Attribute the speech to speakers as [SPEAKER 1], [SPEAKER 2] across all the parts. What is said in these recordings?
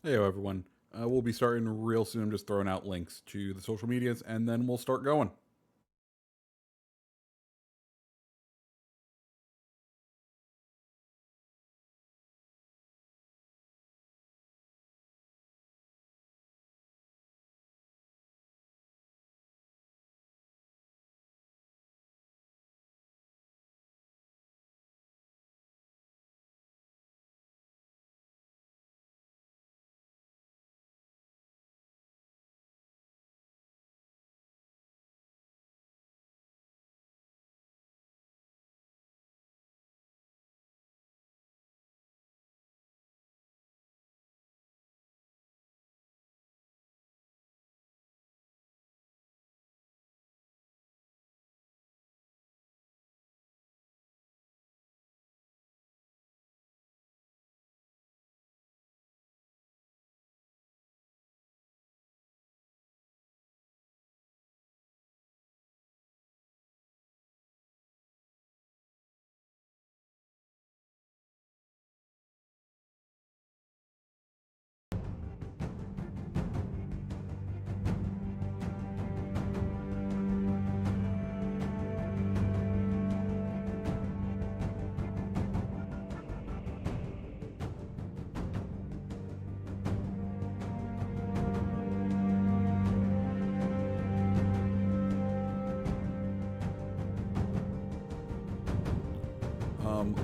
[SPEAKER 1] Hey everyone. We'll be starting real soon. I'm just throwing out links to the social medias and then we'll start going.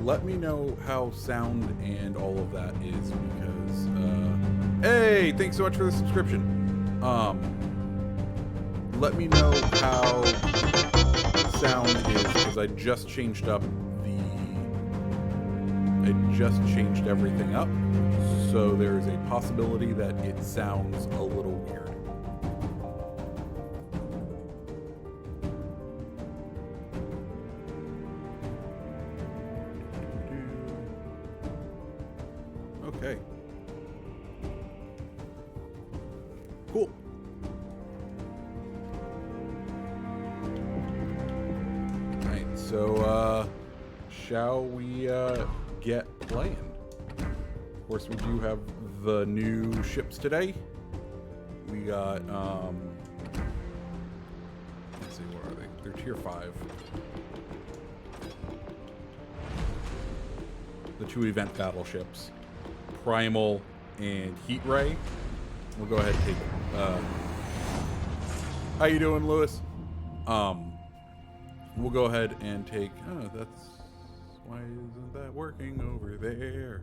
[SPEAKER 1] Let me know how sound and all of that is because, hey, thanks so much for the subscription. Let me know how sound is because I just changed everything up. So there's a possibility that it sounds a little weird. Okay. Cool. Alright, so, shall we, get playing? Of course, we do have the new ships today. We got, let's see, what are they? They're tier 5. The 2 event battleships, Primal and Heat Ray. We'll go ahead and take, how you doing, Lewis? We'll go ahead and take, oh, that's, why isn't that working over there?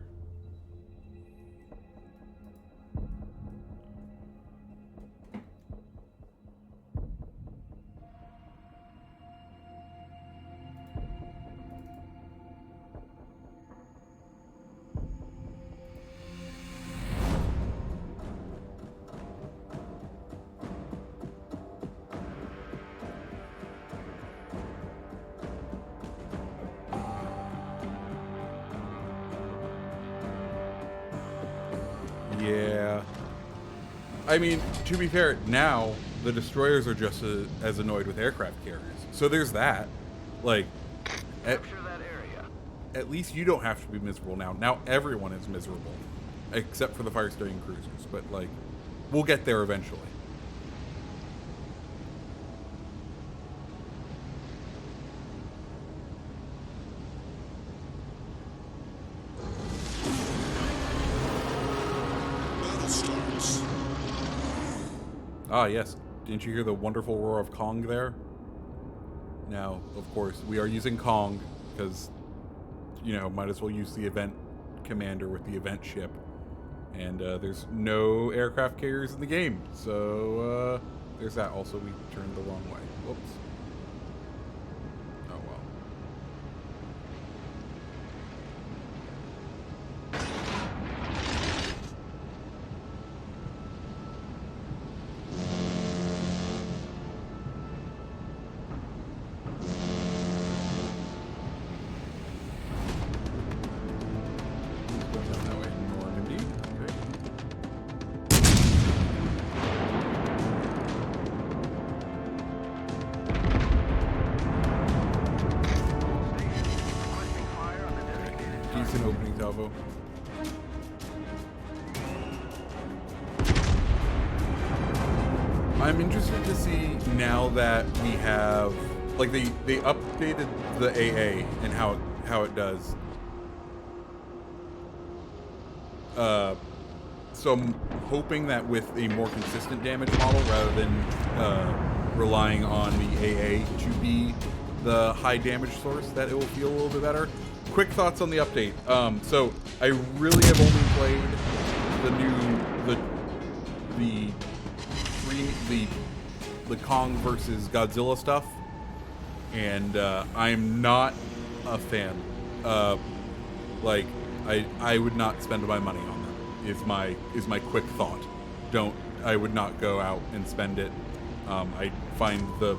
[SPEAKER 1] Yeah. I mean, to be fair, now the destroyers are just as annoyed with aircraft carriers. So there's that. Like, at least you don't have to be miserable now. Now everyone is miserable, except for the fire-starting cruisers. But like, we'll get there eventually. Ah, yes. Didn't you hear the wonderful roar of Kong there? Now, of course, we are using Kong because, you know, might as well use the event commander with the event ship. And there's no aircraft carriers in the game. So, there's that. Also, we turned the wrong way. Whoops. Oh, well. Going down that way. Normandy. Okay. Decent opening salvo. I'm interested to see now that we have, like, they updated the AA and how it does. So I'm hoping that with a more consistent damage model rather than relying on the AA to be the high damage source, that it will feel a little bit better. Quick thoughts on the update. So I really have only played the Kong versus Godzilla stuff, and I'm not a fan. Like I would not spend my money on them. Is my quick thought. I would not go out and spend it. I find the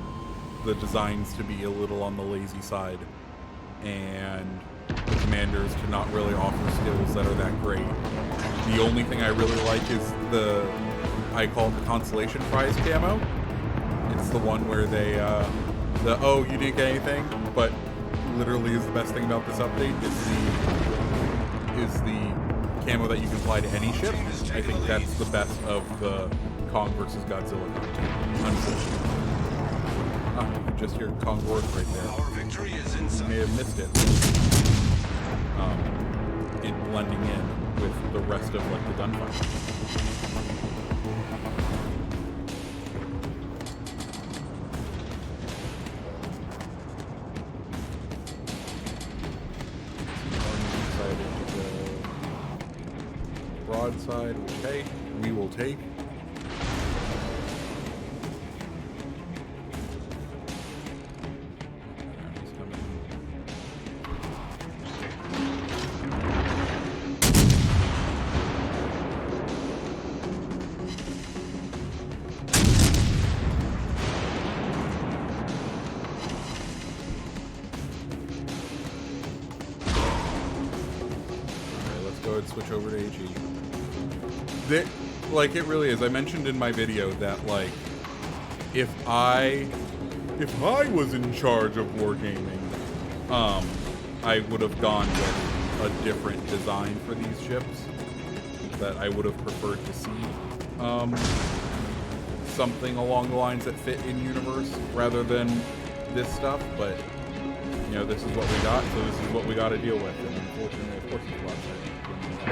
[SPEAKER 1] designs to be a little on the lazy side, and the commanders to not really offer skills that are that great. The only thing I really like is I call it the consolation prize camo. It's the one where they oh, you didn't get anything, but literally is the best thing about this update is the camo that you can apply to any ship. I think that's the best of the Kong versus Godzilla content, unfortunately. Ah, you can just hear Kong roars right there.
[SPEAKER 2] Our victory is in
[SPEAKER 1] You may have missed it. In blending in with the rest of like the gunfight. Broadside, okay, we will take. Switch over to AG. Like, it really is. I mentioned in my video that, like, if I was in charge of wargaming, I would have gone with a different design for these ships that I would have preferred to see. Something along the lines that fit in universe rather than this stuff, but you know, this is what we got, so this is what we got to deal with, and unfortunately, of course, it's a lot of you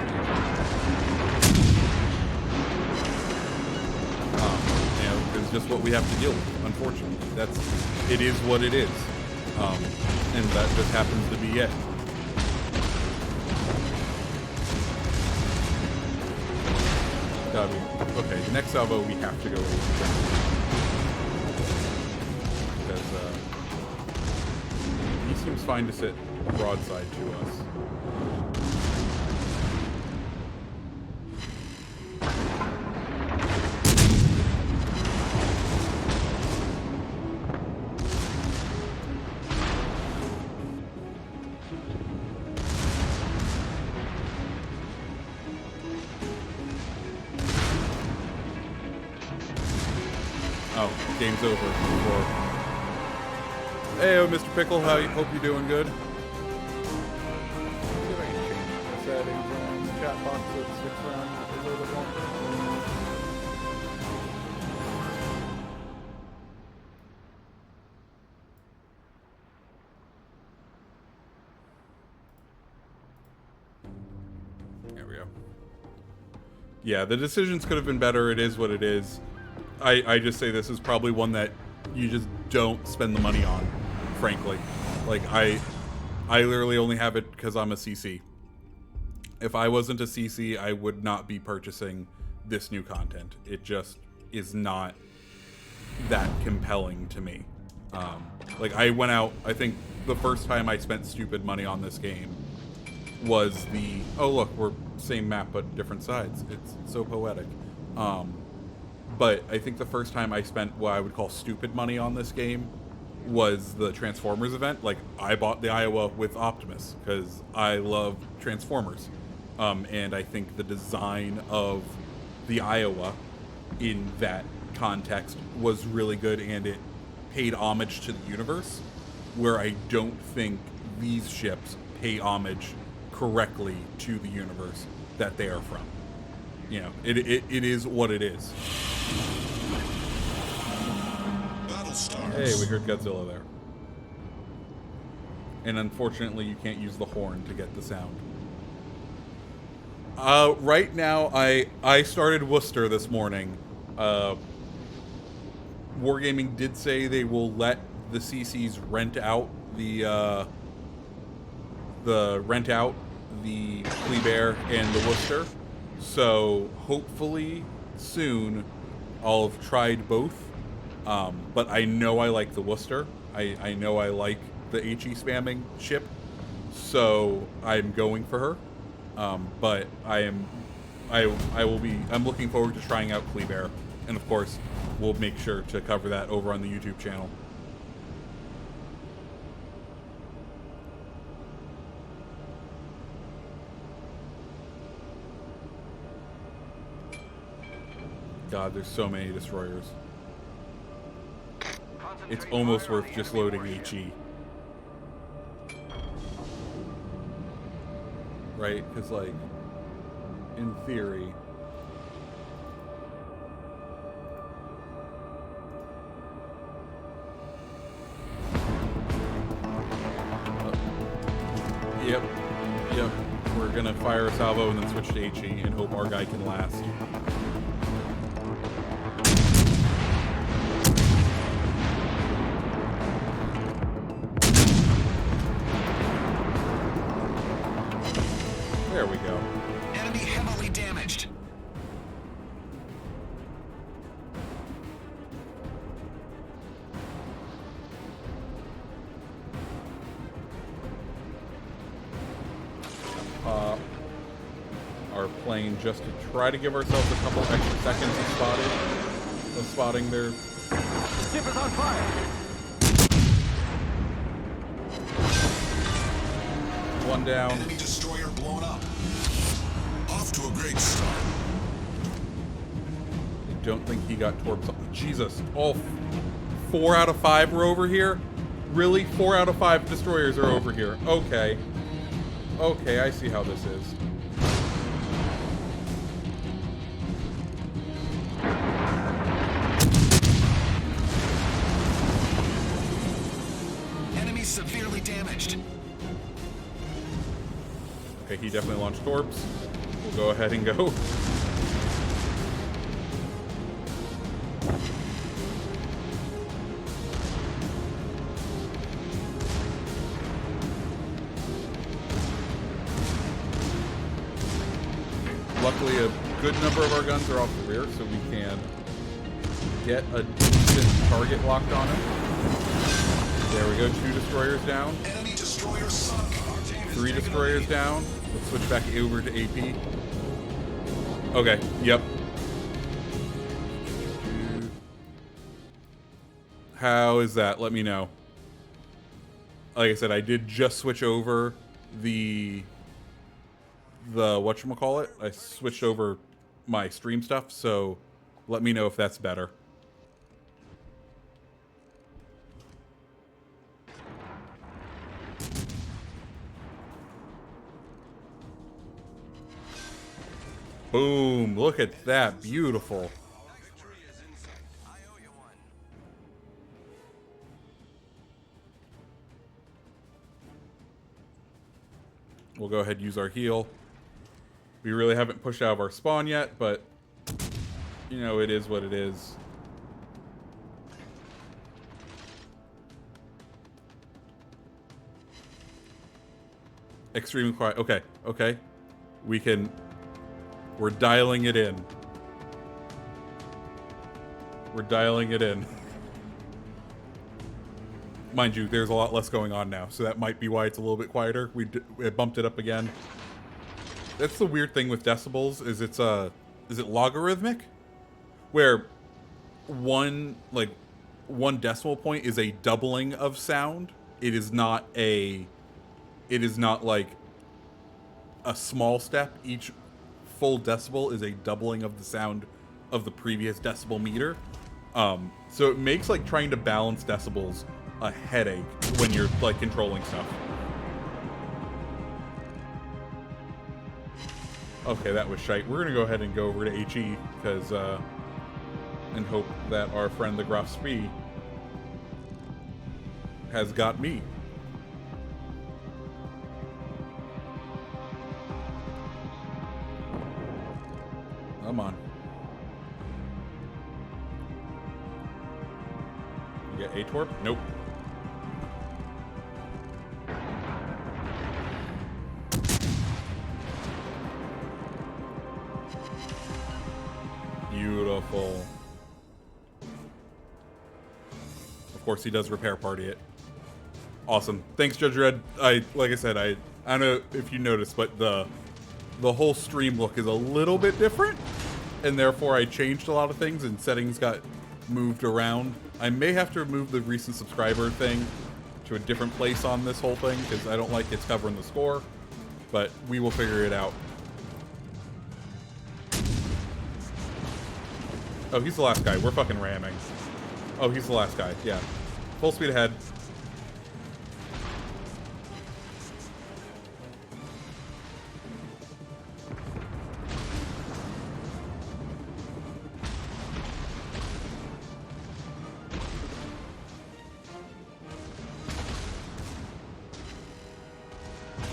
[SPEAKER 1] know, it's just what we have to deal with, unfortunately. It is what it is. And that just happens to be it. Okay, the next salvo we have to go with. Because, he seems fine to sit broadside to us. Game's over. Hey, Mr. Pickle, hope you're doing good. See if I can change the settings on the chat box so it sticks around a little bit longer. There we go. Yeah, the decisions could have been better. It is what it is. I just say this is probably one that you just don't spend the money on, frankly. Like, I literally only have it because I'm a CC. If I wasn't a CC, I would not be purchasing this new content. It just is not that compelling to me. Like, I went out, I think the first time I spent stupid money on this game was oh look, we're same map but different sides. It's so poetic. But I think the first time I spent what I would call stupid money on this game was the Transformers event. Like, I bought the Iowa with Optimus because I love Transformers. And I think the design of the Iowa in that context was really good, and it paid homage to the universe, where I don't think these ships pay homage correctly to the universe that they are from. You know, it is what it is.
[SPEAKER 2] battle starts.
[SPEAKER 1] Hey, we heard Godzilla there. And unfortunately, you can't use the horn to get the sound. Right now, I started Worcester this morning. Wargaming did say they will let the CCs rent out the Kleber and the Worcester. So hopefully soon I'll have tried both. But I know I like the Worcester. I know I like the HE spamming ship. So I'm going for her. But I'm looking forward to trying out Kleber. And of course, we'll make sure to cover that over on the YouTube channel. God, there's so many destroyers. It's almost worth just loading HE. Right? Because, like, in theory... Yep. We're gonna fire a salvo and then switch to HE and hope our guy can last. There we go.
[SPEAKER 2] Enemy heavily damaged.
[SPEAKER 1] Our plane just to try to give ourselves a couple extra seconds of spotting their...
[SPEAKER 3] Ship is on fire!
[SPEAKER 1] One down.
[SPEAKER 2] Enemy destroyer blown up. Off to a great start.
[SPEAKER 1] I don't think he got torped. Jesus. All 4 out of 5 were over here? Really? 4 out of 5 destroyers are over here. Okay. Okay, I see how this is.
[SPEAKER 2] Enemy severely damaged.
[SPEAKER 1] Okay, he definitely launched torps. We'll go ahead and go. Luckily, a good number of our guns are off the rear, so we can get a decent target locked on him. There we go, 2 destroyers down.
[SPEAKER 2] Enemy destroyer sunk.
[SPEAKER 1] 3 destroyers down. Let's switch back over to AP. Okay, yep. How is that? Let me know. Like I said, I did just switch over the whatchamacallit. I switched over my stream stuff, so let me know if that's better. Boom, look at that, beautiful. We'll go ahead and use our heal. We really haven't pushed out of our spawn yet, but you know, it is what it is. Extremely quiet. Okay, okay. We're dialing it in. We're dialing it in. Mind you, there's a lot less going on now, so that might be why it's a little bit quieter. We bumped it up again. That's the weird thing with decibels, is is it logarithmic? Where one decimal point is a doubling of sound. It is not like a small step. Each full decibel is a doubling of the sound of the previous decibel meter. So it makes like trying to balance decibels a headache when you're like controlling stuff. Okay, that was shite. We're gonna go ahead and go over to HE because and hope that our friend the Graf Spee has got me. Come on. You get a torp? Nope. Beautiful. Of course, he does repair party it. Awesome. Thanks, Judge Red. Like I said, I don't know if you noticed, but the whole stream look is a little bit different, and therefore I changed a lot of things and settings got moved around. I may have to move the recent subscriber thing to a different place on this whole thing because I don't like it's covering the score, but we will figure it out. Oh, he's the last guy. We're fucking ramming. Oh, he's the last guy. Yeah. Full speed ahead.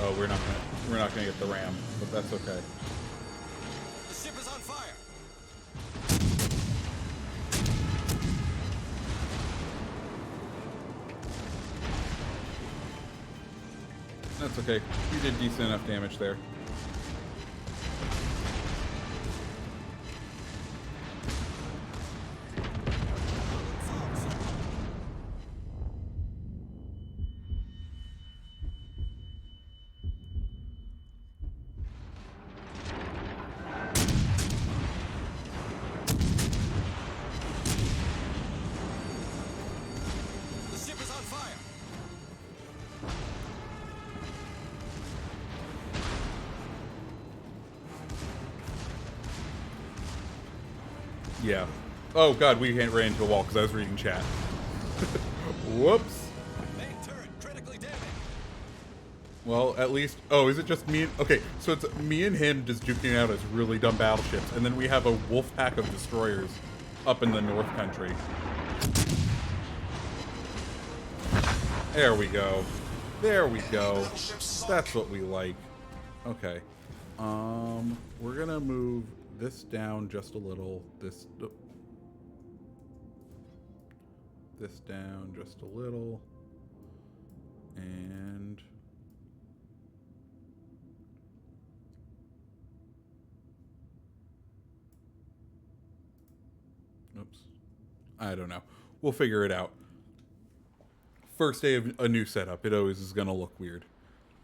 [SPEAKER 1] Oh, we're not gonna get the ram, but that's okay.
[SPEAKER 2] The ship is on fire.
[SPEAKER 1] That's okay. You did decent enough damage there.
[SPEAKER 2] The ship is on fire.
[SPEAKER 1] Yeah. Oh god, we ran into a wall because I was reading chat. Whoops.
[SPEAKER 2] Main turret critically damaged.
[SPEAKER 1] Well, at least... Oh, is it just me? Okay, so it's me and him just duking out as really dumb battleships, and then we have a wolf pack of destroyers up in the North Country. There we go. There we go. That's what we like. Okay. We're gonna move this down just a little. This down just a little. And... Oops. I don't know. We'll figure it out. First day of a new setup. It always is going to look weird.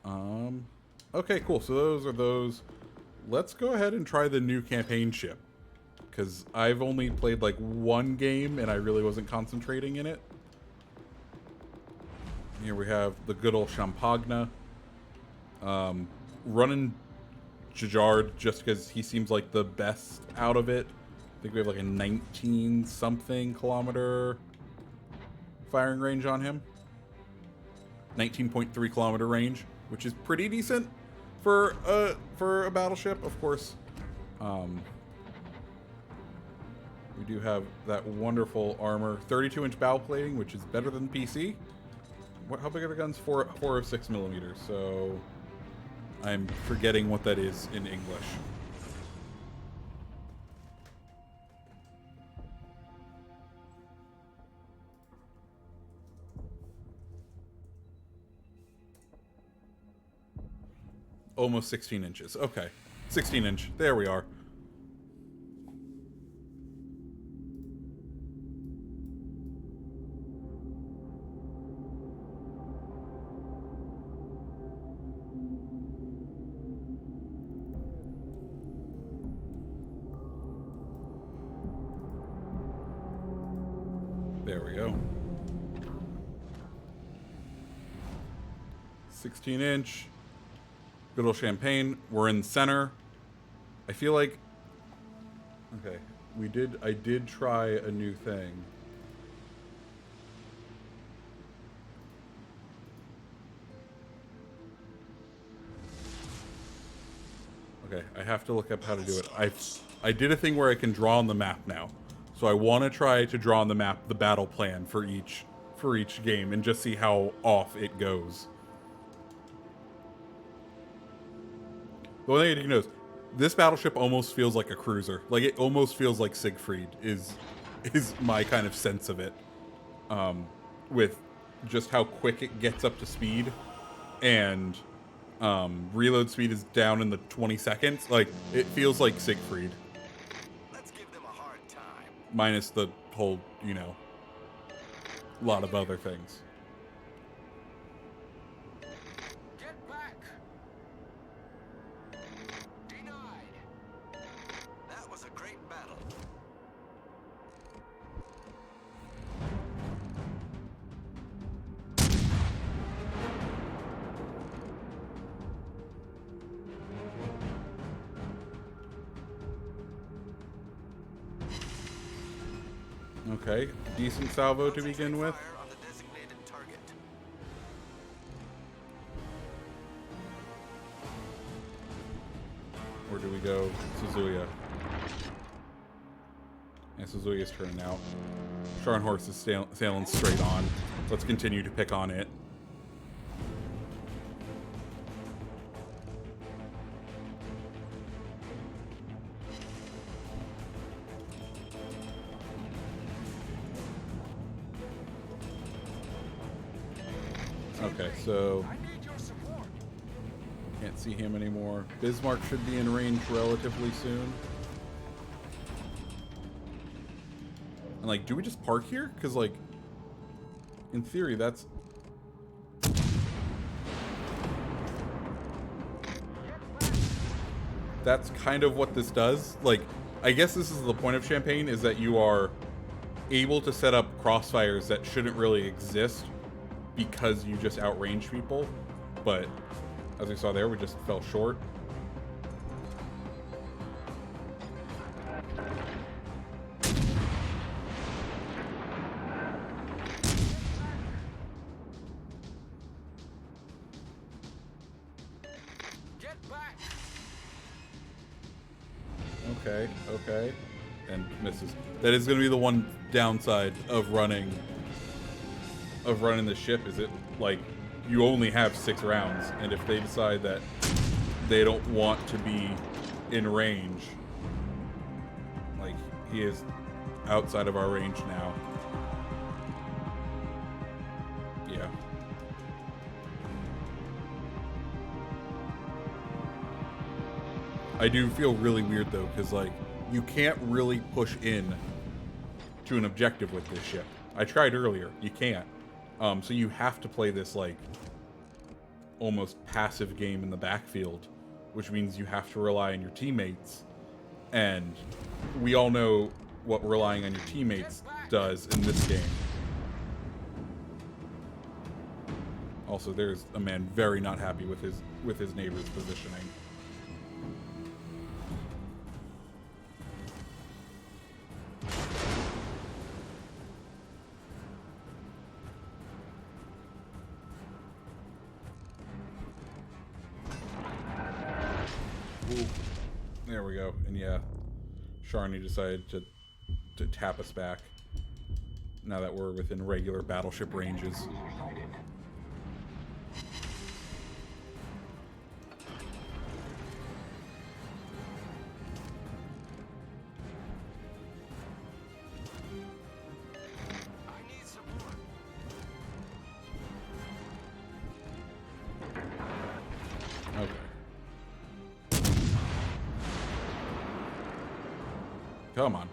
[SPEAKER 1] Okay, cool. So those are those. Let's go ahead and try the new campaign ship. Because I've only played like one game and I really wasn't concentrating in it. Here we have the good old Champagne. Running Jajard just because he seems like the best out of it. I think we have like a 19-something kilometer firing range on him. 19.3 kilometer range, which is pretty decent for a battleship, of course. We do have that wonderful armor, 32-inch bow plating, which is better than PC. How big are the guns? 406 millimeters. So I'm forgetting what that is in English. Almost 16 inches. Okay. 16 inch. There we are. There we go. 16 inch. Good old Champagne. We're in center. I feel like... Okay. I did try a new thing. Okay, I have to look up how to do it. I did a thing where I can draw on the map now. So I want to try to draw on the map the battle plan for each for each game and just see how off it goes. The one thing I didn't know is this battleship almost feels like a cruiser. Like, it almost feels like Siegfried is my kind of sense of it. With just how quick it gets up to speed, and reload speed is down in the 20 seconds. Like, it feels like Siegfried.
[SPEAKER 2] Let's give them a hard time.
[SPEAKER 1] Minus the whole, you know, lot of other things.
[SPEAKER 2] Get back. Denied. That was a great battle.
[SPEAKER 1] Okay, decent salvo to begin with.
[SPEAKER 2] Fire on the designated target.
[SPEAKER 1] Where do we go? Suzuya. And Suzuya's turning out. Scharnhorst is sailing straight on. Let's continue to pick on it. Okay, so can't see him anymore. Bismarck should be in range relatively soon. And like, do we just park here? Because like, in theory, that's... That's kind of what this does. Like, I guess this is the point of Champagne, is that you are able to set up crossfires that shouldn't really exist because you just outrange people. But as we saw there, we just fell short.
[SPEAKER 2] Get back.
[SPEAKER 1] Okay, okay. And misses. That is going to be the one downside of running the ship, is it like you only have 6 rounds, and if they decide that they don't want to be in range, like, he is outside of our range now. Yeah. I do feel really weird though, because like, you can't really push in to an objective with this ship. I tried earlier, you can't. So you have to play this like almost passive game in the backfield, which means you have to rely on your teammates. And we all know what relying on your teammates does in this game. Also, there's a man very not happy with his neighbor's positioning. Ooh, there we go. And yeah, Sharni decided to tap us back now that we're within regular battleship ranges. Come on.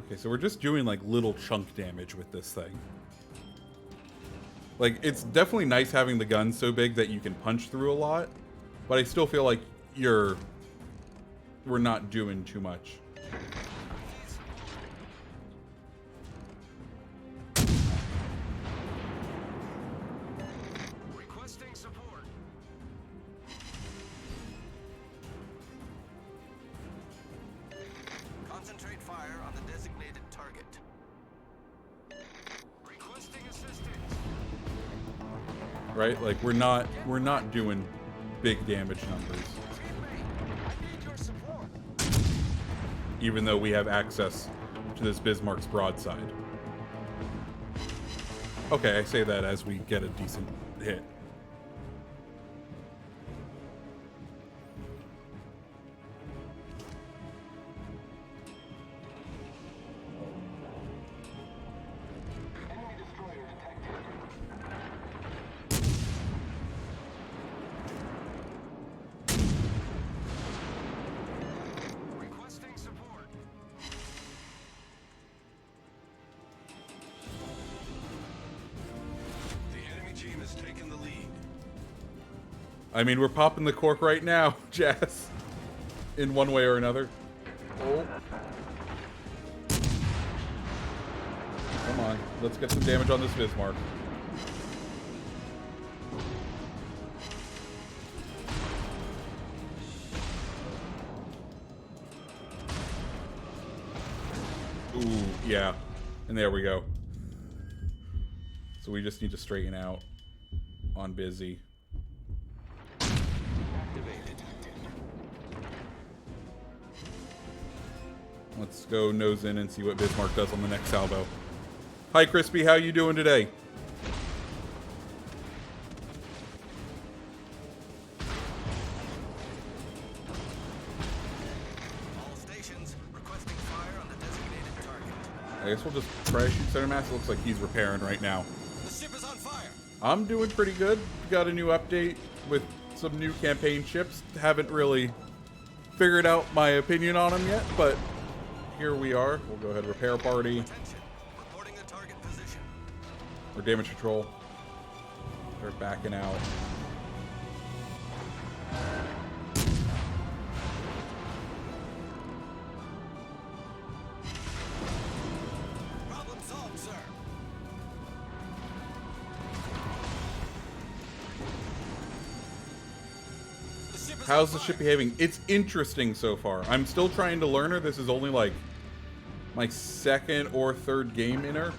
[SPEAKER 1] Okay, so we're just doing like little chunk damage with this thing. Like, it's definitely nice having the gun so big that you can punch through a lot, but I still feel like we're not doing too much.
[SPEAKER 4] fire on the designated target.
[SPEAKER 3] Requesting assistance.
[SPEAKER 1] Right? Like we're not doing big damage numbers.
[SPEAKER 3] Teammate, I need your support.
[SPEAKER 1] Even though we have access to this Bismarck's broadside. Okay, I say that as we get a decent hit.
[SPEAKER 3] Requesting support.
[SPEAKER 2] The enemy team has taken the lead.
[SPEAKER 1] I mean, we're popping the cork right now, Jazz. In one way or another. Oh. Come on, let's get some damage on this Bismarck. Ooh, yeah. And there we go. So we just need to straighten out on Busy.
[SPEAKER 4] Activated.
[SPEAKER 1] Let's go nose in and see what Bismarck does on the next salvo. Hi, Crispy. How you doing today?
[SPEAKER 4] All stations requesting fire on the designated target.
[SPEAKER 1] I guess we'll just try to shoot Center Mass. It looks like he's repairing right now.
[SPEAKER 4] The ship is on fire.
[SPEAKER 1] I'm doing pretty good. Got a new update with some new campaign ships. Haven't really figured out my opinion on them yet, but here we are. We'll go ahead and repair party
[SPEAKER 4] Attention. Reporting the target position.
[SPEAKER 1] or damage control. They're backing out.
[SPEAKER 4] Problem solved, sir. The ship is
[SPEAKER 1] How's
[SPEAKER 4] on
[SPEAKER 1] the ship
[SPEAKER 4] fire.
[SPEAKER 1] behaving? It's interesting so far. I'm still trying to learn her. This is only like my second or third game in her.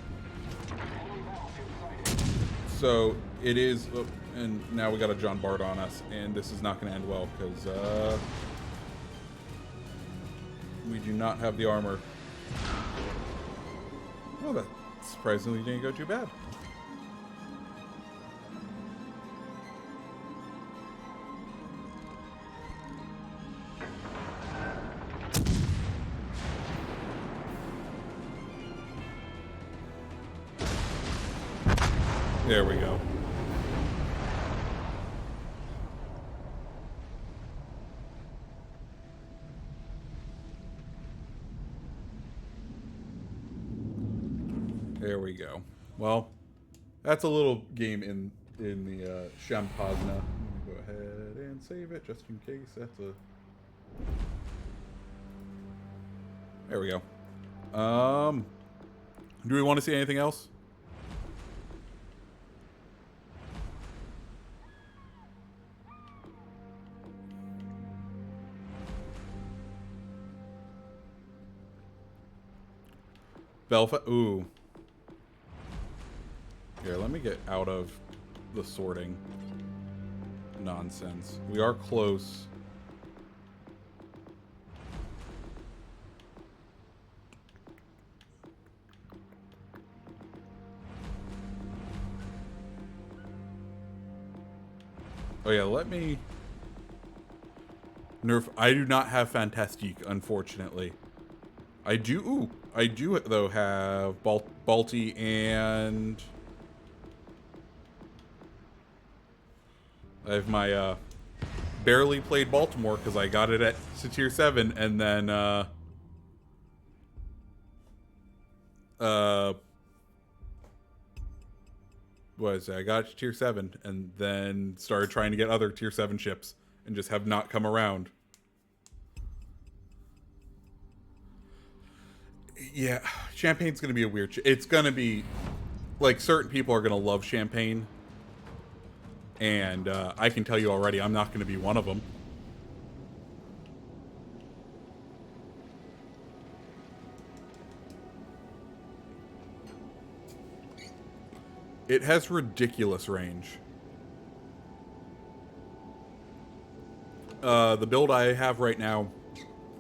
[SPEAKER 1] So it is, oh, and now we got a John Bart on us, and this is not going to end well because we do not have the armor. Well, that surprisingly didn't go too bad. There we go. There we go. Well, that's a little game in the Champagna. Let me go ahead and save it just in case. That's a. There we go. Do we want to see anything else? Belfast. Ooh. Here, let me get out of the sorting nonsense. We are close. Oh yeah, let me nerf. I do not have Fantastique, unfortunately. I do though have Balti and I have my barely played Baltimore because I got it at tier 7 and then what is it? I got it to tier 7 and then started trying to get other tier 7 ships and just have not come around. Yeah, Champagne's going to be a weird... It's going to be... Like, certain people are going to love Champagne. And I can tell you already, I'm not going to be one of them. It has ridiculous range. The build I have right now,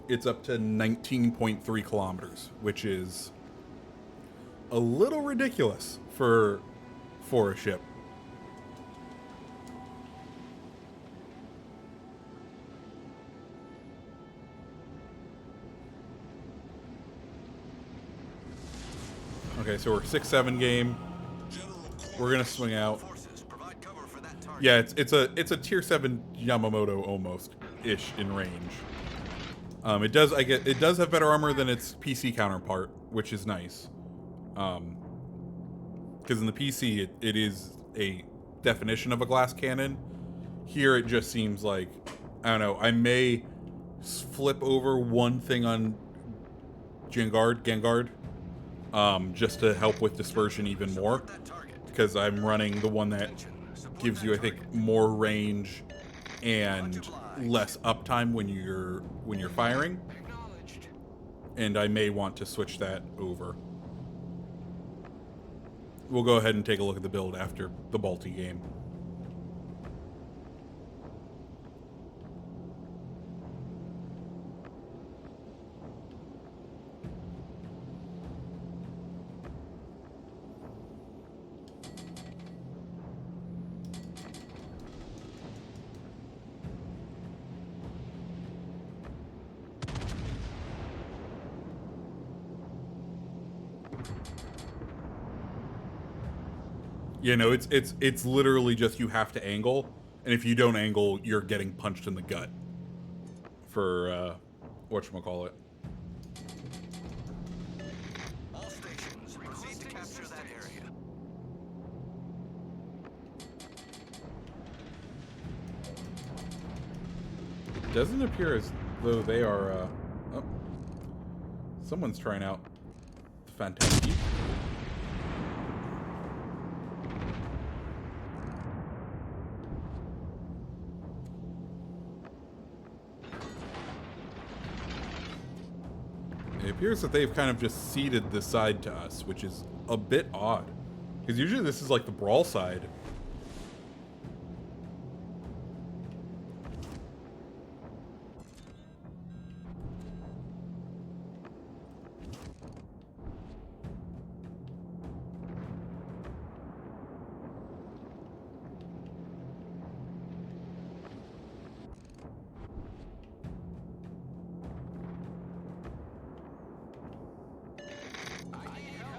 [SPEAKER 1] it's up to 19.3 kilometers, which is a little ridiculous for a ship. Okay, so we're 6-7 game. We're gonna swing out.
[SPEAKER 4] Forces provide cover for that target.
[SPEAKER 1] Yeah, it's a tier 7 Yamamoto almost ish in range. It does have better armor than its PC counterpart, which is nice. Because in the PC it is a definition of a glass cannon. Here it just seems like, I don't know, I may flip over one thing on Genguard, just to help with dispersion even more,
[SPEAKER 4] That target.
[SPEAKER 1] because I'm running the one that gives you, I think, more range and less uptime when you're firing,
[SPEAKER 3] Acknowledged.
[SPEAKER 1] and I may want to switch that over. We'll go ahead and take a look at the build after the Balti game. You know, it's literally just you have to angle, and if you don't angle, you're getting punched in the gut. For whatchamacallit.
[SPEAKER 4] All stations proceed to capture that area.
[SPEAKER 1] It doesn't appear as though they are. Oh, someone's trying out the Fantastic. It appears that they've kind of just ceded this side to us, which is a bit odd. Because usually this is like the brawl side.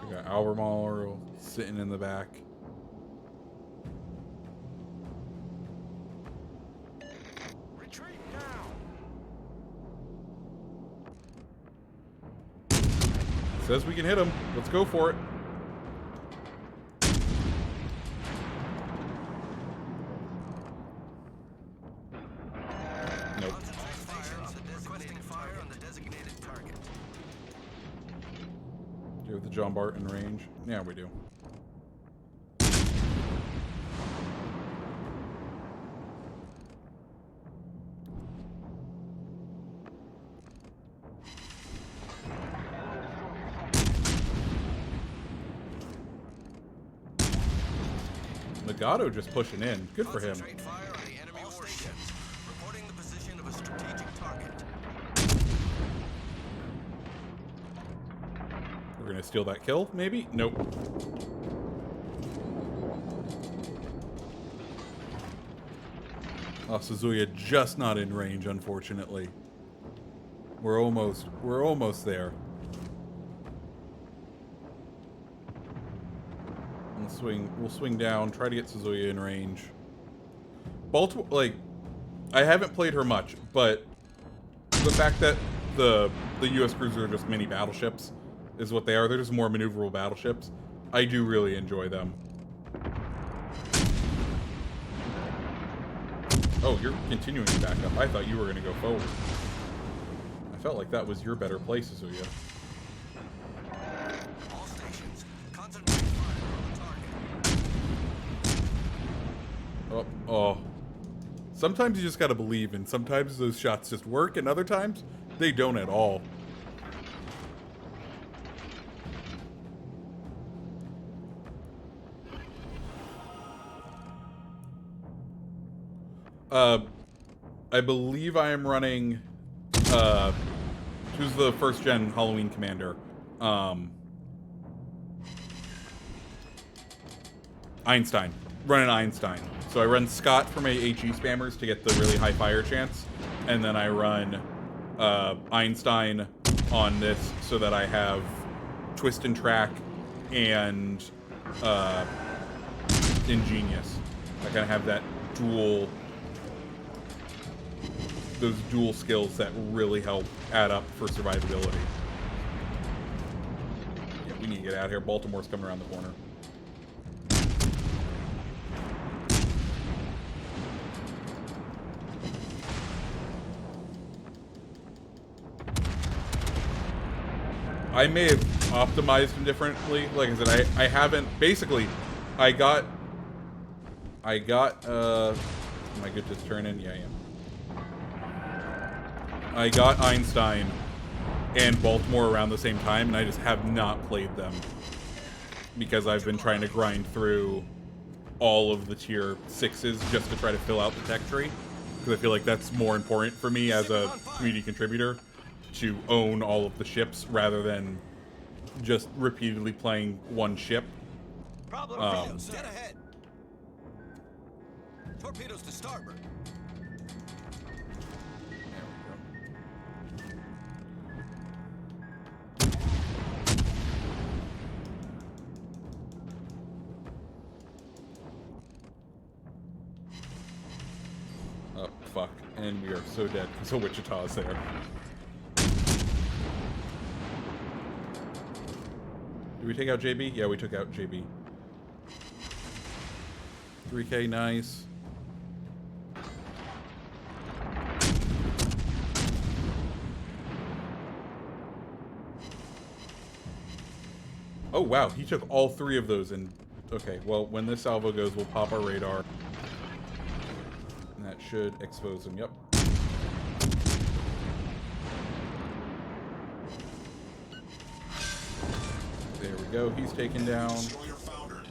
[SPEAKER 1] We got Albemarle sitting in the back.
[SPEAKER 3] Retreat now.
[SPEAKER 1] Says we can hit him. Let's go for it. Nope.
[SPEAKER 4] Requesting fire on the designated target.
[SPEAKER 1] Do you have the John Barton range? Yeah, we do. Nagato just pushing in. Good for him.
[SPEAKER 4] Concentrate fire on the enemy stations, reporting the position of a strategic target.
[SPEAKER 1] We're gonna steal that kill, maybe? Nope. Oh, Suzuya just not in range, unfortunately. We're almost there. We'll swing down, try to get Suzuya in range. Baltimore, like, I haven't played her much, but the fact that the U.S. cruisers are just mini battleships is what they are. They're just more maneuverable battleships. I do really enjoy them. Oh, you're continuing to back up. I thought you were going to go forward. I felt like that was your better play, Suzuya.
[SPEAKER 4] All stations, concentrate fire on the target.
[SPEAKER 1] Oh. Sometimes you just gotta believe, and sometimes those shots just work, and other times, they don't at all. I believe I am running, who's the first gen Halloween commander? Einstein. Running Einstein. So I run Scott for my HE spammers to get the really high fire chance, and then I run Einstein on this so that I have Twist and Track and Ingenious. I kind of have that those dual skills that really help add up for survivability. Yeah, we need to get out of here. Baltimore's coming around the corner. I may have optimized them differently. Like I said, I haven't. Basically, I got. Am I good to turn in? Yeah, I am. I got Einstein and Baltimore around the same time, and I just have not played them because I've been trying to grind through all of the tier 6s just to try to fill out the tech tree, because I feel like that's more important for me as a community contributor, to own all of the ships rather than just repeatedly playing one ship.
[SPEAKER 4] Torpedoes, dead ahead. Torpedoes to starboard.
[SPEAKER 1] Oh, fuck. And we are so dead because Wichita is there. Did we take out JB? Yeah, we took out JB. 3K, nice. Oh, wow. He took all 3 of those and... Okay, well, when this salvo goes, we'll pop our radar. And that should expose him. Yep. There we go. He's taken down.
[SPEAKER 2] Destroyer foundered.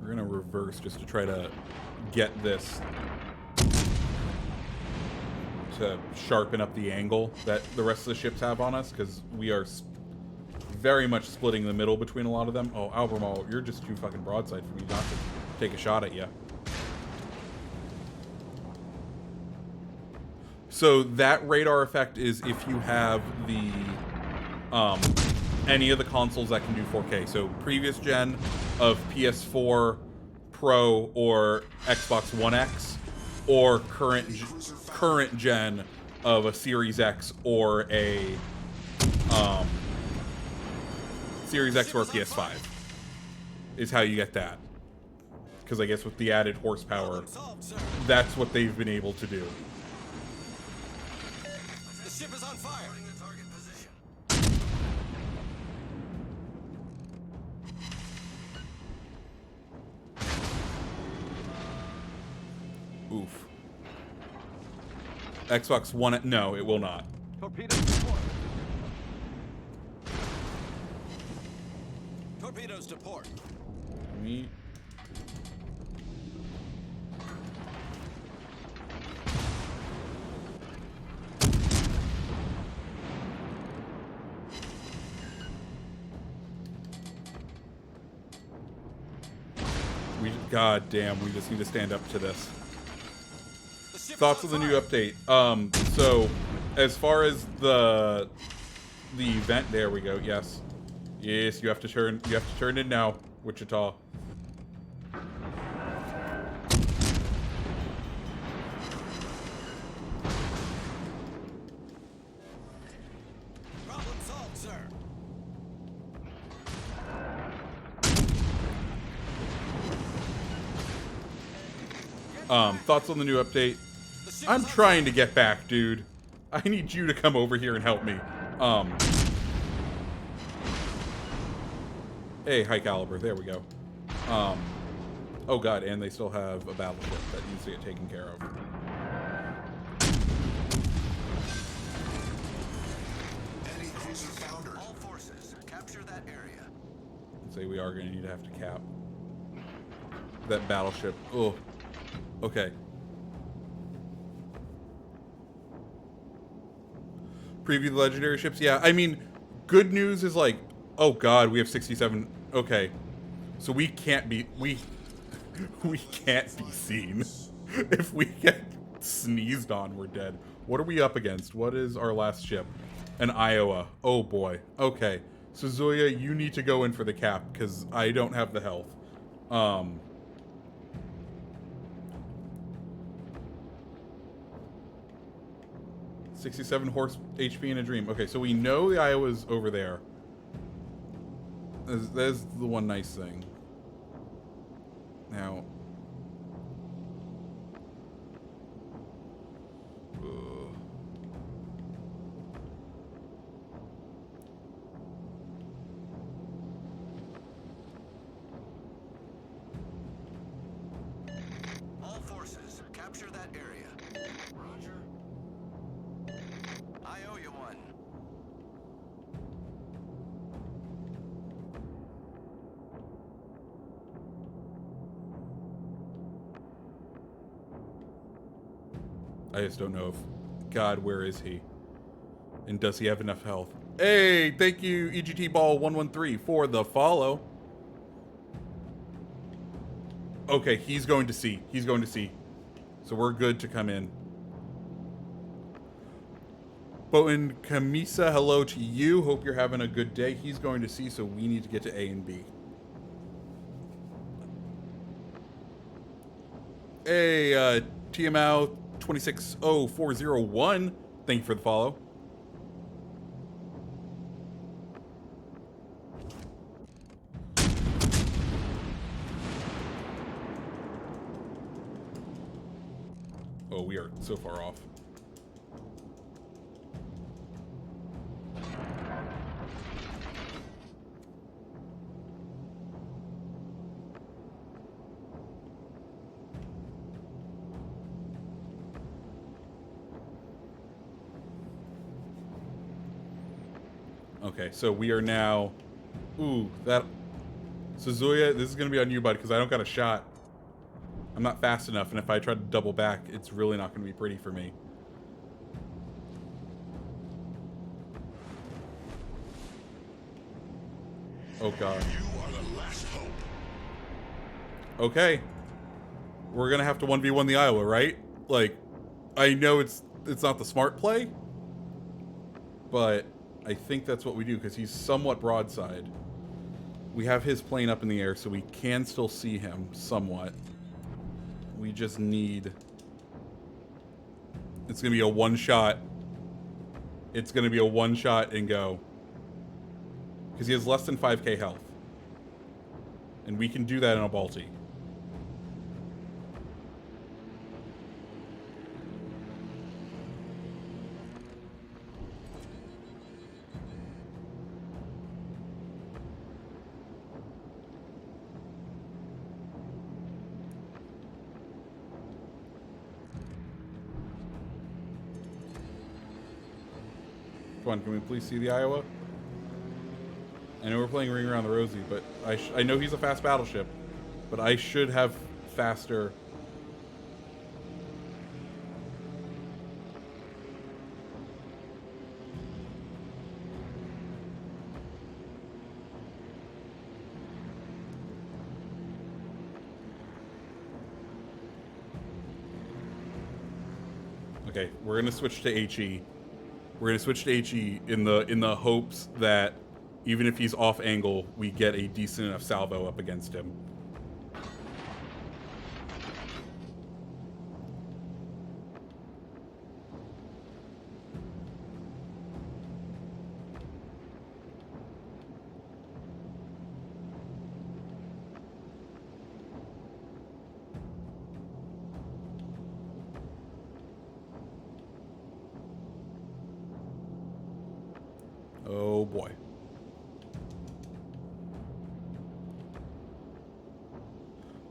[SPEAKER 1] We're gonna reverse just to try to get this to sharpen up the angle that the rest of the ships have on us, because we are very much splitting the middle between a lot of them. Oh, Albemarle, you're just too fucking broadside for me not to take a shot at you. So that radar effect is if you have the any of the consoles that can do 4K. So previous gen of PS4 Pro or Xbox One X, or current gen of a Series X or a Series X or a PS5 is how you get that. Because I guess with the added horsepower, that's what they've been able to do.
[SPEAKER 4] The ship is on fire. The target position.
[SPEAKER 1] Oof. Xbox One, no, it will not.
[SPEAKER 3] Torpedoes deployed.
[SPEAKER 4] Torpedoes to port.
[SPEAKER 1] Me. God damn, we just need to stand up to this. Thoughts of the new update. So as far as the event, there we go. Yes. Yes, you have to turn in now, Wichita.
[SPEAKER 4] Problem solved, sir.
[SPEAKER 1] Thoughts on the new update? I'm trying to get back, dude. I need you to come over here and help me. Hey, high caliber. There we go. Oh god, and they still have a battleship that needs to get taken care of. say we are going to have to cap that battleship. Oh, okay. Preview the legendary ships. Yeah, I mean, good news is like, oh god, we have 67. Okay, so we can't be we can't be seen. If we get sneezed on, we're dead. What are we up against? What is our last ship? An Iowa. Oh boy. Okay. So Zuya, you need to go in for the cap because I don't have the health. 67 horse HP in a dream. Okay, so we know the Iowa's over there. That's the one nice thing. Now,
[SPEAKER 4] All forces, capture that area.
[SPEAKER 3] Roger.
[SPEAKER 4] I owe you one.
[SPEAKER 1] I just don't know if... God, where is he? And does he have enough health? Hey, thank you, EGT Ball 113 for the follow. Okay, he's going to see. He's going to see. So we're good to come in. Bowen Kamisa, hello to you. Hope you're having a good day. He's going to see, so we need to get to A and B. Hey, TML 260401. Thank you for the follow. Oh, we are so far off. Okay, so we are now... Ooh, that... Suzuya, this is going to be on you, bud, because I don't got a shot. I'm not fast enough, and if I try to double back, it's really not going to be pretty for me. Oh, God.
[SPEAKER 2] You are the last hope.
[SPEAKER 1] Okay. We're going to have to 1v1 the Iowa, right? Like, I know it's not the smart play, but I think that's what we do, because he's somewhat broadside. We have his plane up in the air, so we can still see him somewhat. We just need... It's going to be a one-shot. It's going to be a one-shot and go. Because he has less than 5k health. And we can do that in a Balti. Come on, can we please see the Iowa? I know we're playing Ring Around the Rosie, but I know he's a fast battleship, but I should have faster... Okay, we're gonna switch to HE. We're gonna switch to HE in the hopes that even if he's off angle, we get a decent enough salvo up against him. Oh boy.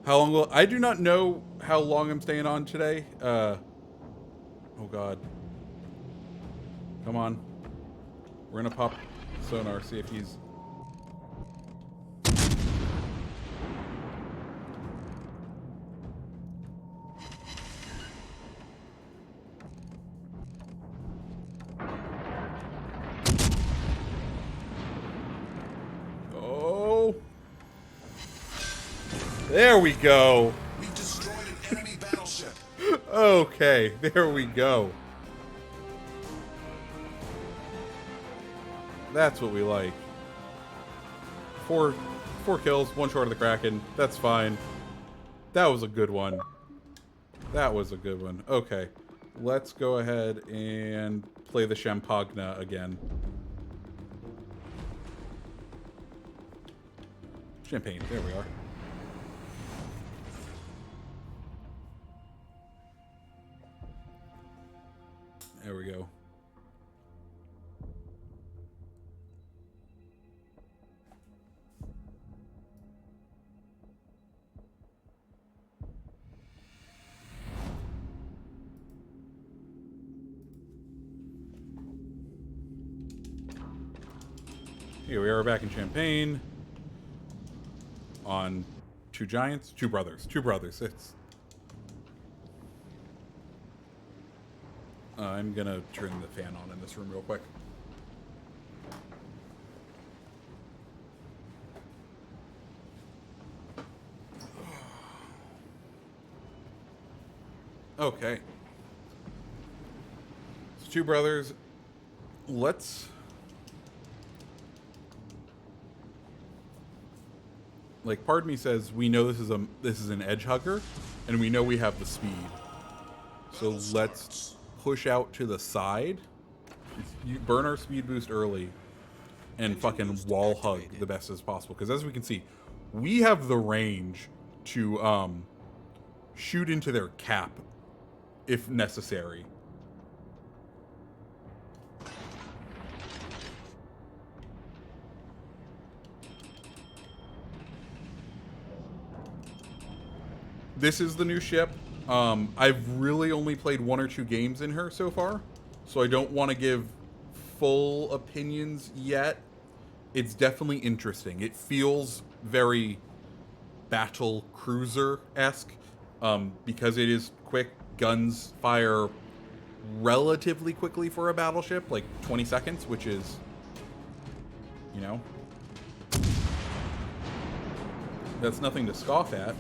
[SPEAKER 1] How long will... I do not know how long I'm staying on today. Oh god. Come on. We're gonna pop sonar, see if he's... There we go.
[SPEAKER 2] We've destroyed an enemy battleship.
[SPEAKER 1] Okay, there we go. That's what we like. Four kills, one short of the Kraken. That's fine. That was a good one. That was a good one. Okay, let's go ahead and play the Champagne again. Champagne, there we are. There we go. Here we are back in Champagne. On two giants, two brothers. It's. I'm gonna turn the fan on in this room real quick. Okay. It's two brothers. Let's. Like, part of me says we know this is an edge hugger, and we know we have the speed. So let's push out to the side. You burn our speed boost early, and fucking wall hug the best as possible. Because as we can see, we have the range to shoot into their cap if necessary. This is the new ship. I've really only played 1 or 2 games in her so far, so I don't want to give full opinions yet. It's definitely interesting. It feels very battle cruiser-esque, because it is quick. Guns fire relatively quickly for a battleship, like 20 seconds, which is, you know, that's nothing to scoff at.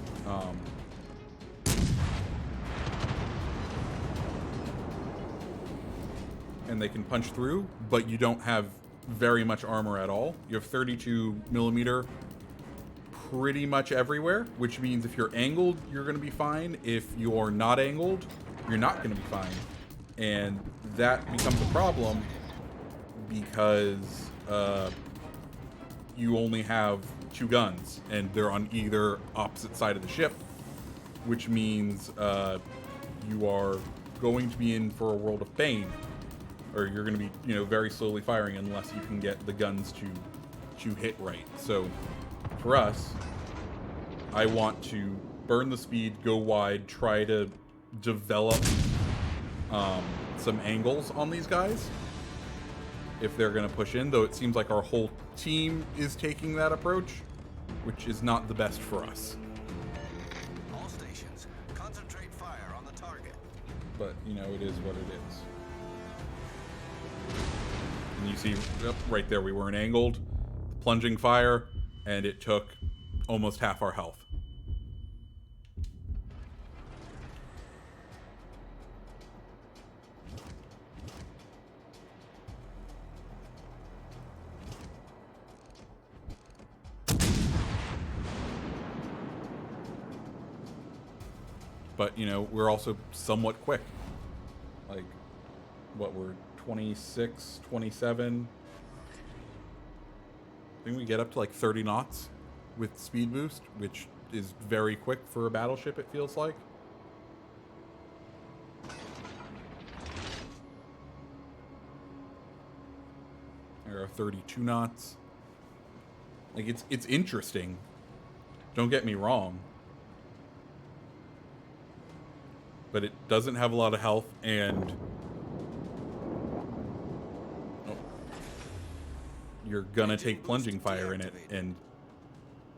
[SPEAKER 1] And they can punch through, but you don't have very much armor at all. You have 32 millimeter pretty much everywhere, which means if you're angled, you're going to be fine. If you're not angled, you're not going to be fine. And that becomes a problem because you only have 2 guns, and they're on either opposite side of the ship, which means you are going to be in for a world of pain. Or you're going to be, you know, very slowly firing unless you can get the guns to hit right. So, for us, I want to burn the speed, go wide, try to develop some angles on these guys if they're going to push in. Though it seems like our whole team is taking that approach, which is not the best for us.
[SPEAKER 4] All stations, concentrate fire on the target.
[SPEAKER 1] But, you know, it is what it is. And you see, right there, we weren't angled, plunging fire, and it took almost half our health. But, you know, we're also somewhat quick. Like, what, we're 26, 27. I think we get up to like 30 knots with speed boost, which is very quick for a battleship, it feels like. There are 32 knots. Like, it's interesting. Don't get me wrong. But it doesn't have a lot of health, and you're gonna take plunging fire in it, and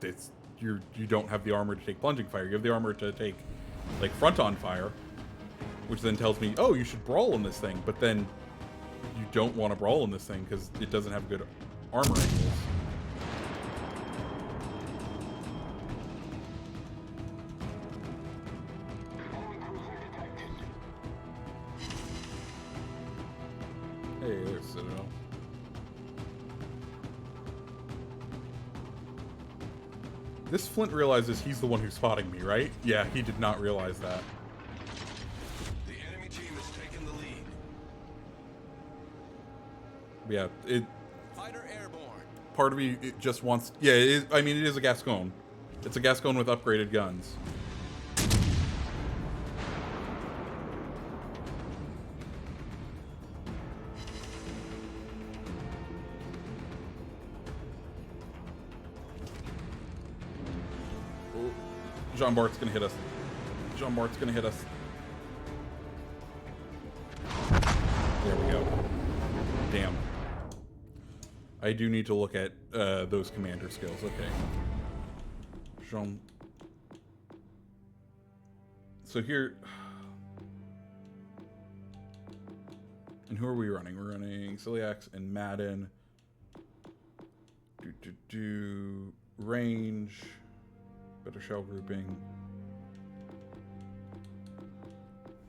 [SPEAKER 1] it's you don't have the armor to take plunging fire. You have the armor to take like front on fire, which then tells me, oh, you should brawl in this thing. But then you don't want to brawl in this thing because it doesn't have good armor angles. Hey, there's Citadel. This Flint realizes he's the one who's spotting me, right? Yeah, he did not realize that.
[SPEAKER 4] The enemy team has taken the lead.
[SPEAKER 1] Yeah, it.
[SPEAKER 4] Fighter airborne.
[SPEAKER 1] Part of me it just wants. Yeah, it is, I mean, it is a Gascon. It's a Gascon with upgraded guns. Oh, Jean Bart's gonna hit us. Jean Bart's gonna hit us. There we go. Damn. I do need to look at those commander skills. Okay. Jean. So here. And who are we running? We're running Celiax and Madden. Range. Better shell grouping.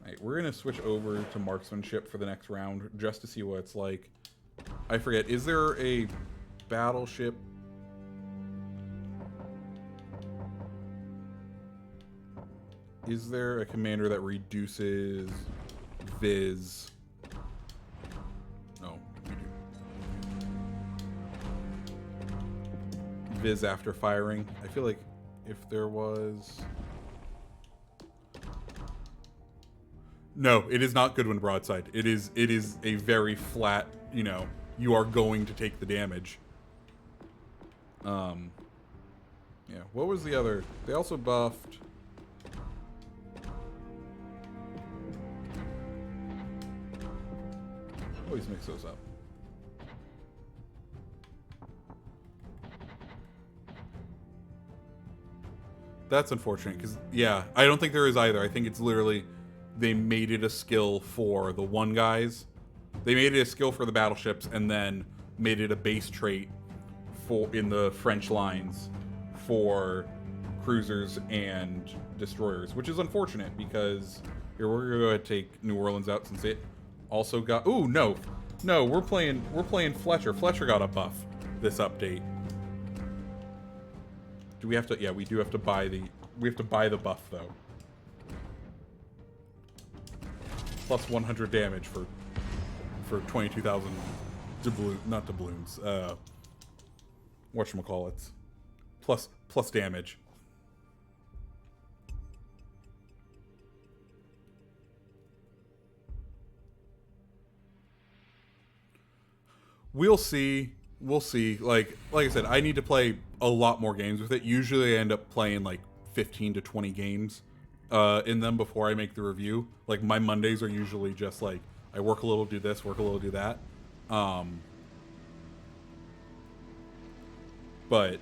[SPEAKER 1] Alright, we're gonna switch over to marksmanship for the next round just to see what it's like. I forget, is there a battleship? Is there a commander that reduces Viz? No, we do. Viz after firing. I feel like if there was... No, it is not Goodwin Broadside. It is a very flat, you know, you are going to take the damage. Yeah, what was the other? They also buffed... Always mix those up. That's unfortunate, because, yeah, I don't think there is either. I think it's literally... They made it a skill for the one guys. They made it a skill for the battleships, and then made it a base trait for in the French lines for cruisers and destroyers, which is unfortunate because here we're gonna go ahead and take New Orleans out since it also got. Ooh, no, we're playing Fletcher. Fletcher got a buff this update. Do we have to? Yeah, we do have to buy the. We have to buy the buff though. Plus 100 damage for 22,000 doubloons, not doubloons. Whatchamacallits. Plus damage. We'll see. We'll see. Like I said, I need to play a lot more games with it. Usually I end up playing like 15 to 20 games in them before I make the review. Like my Mondays are usually just like I work a little, do this, work a little, do that. But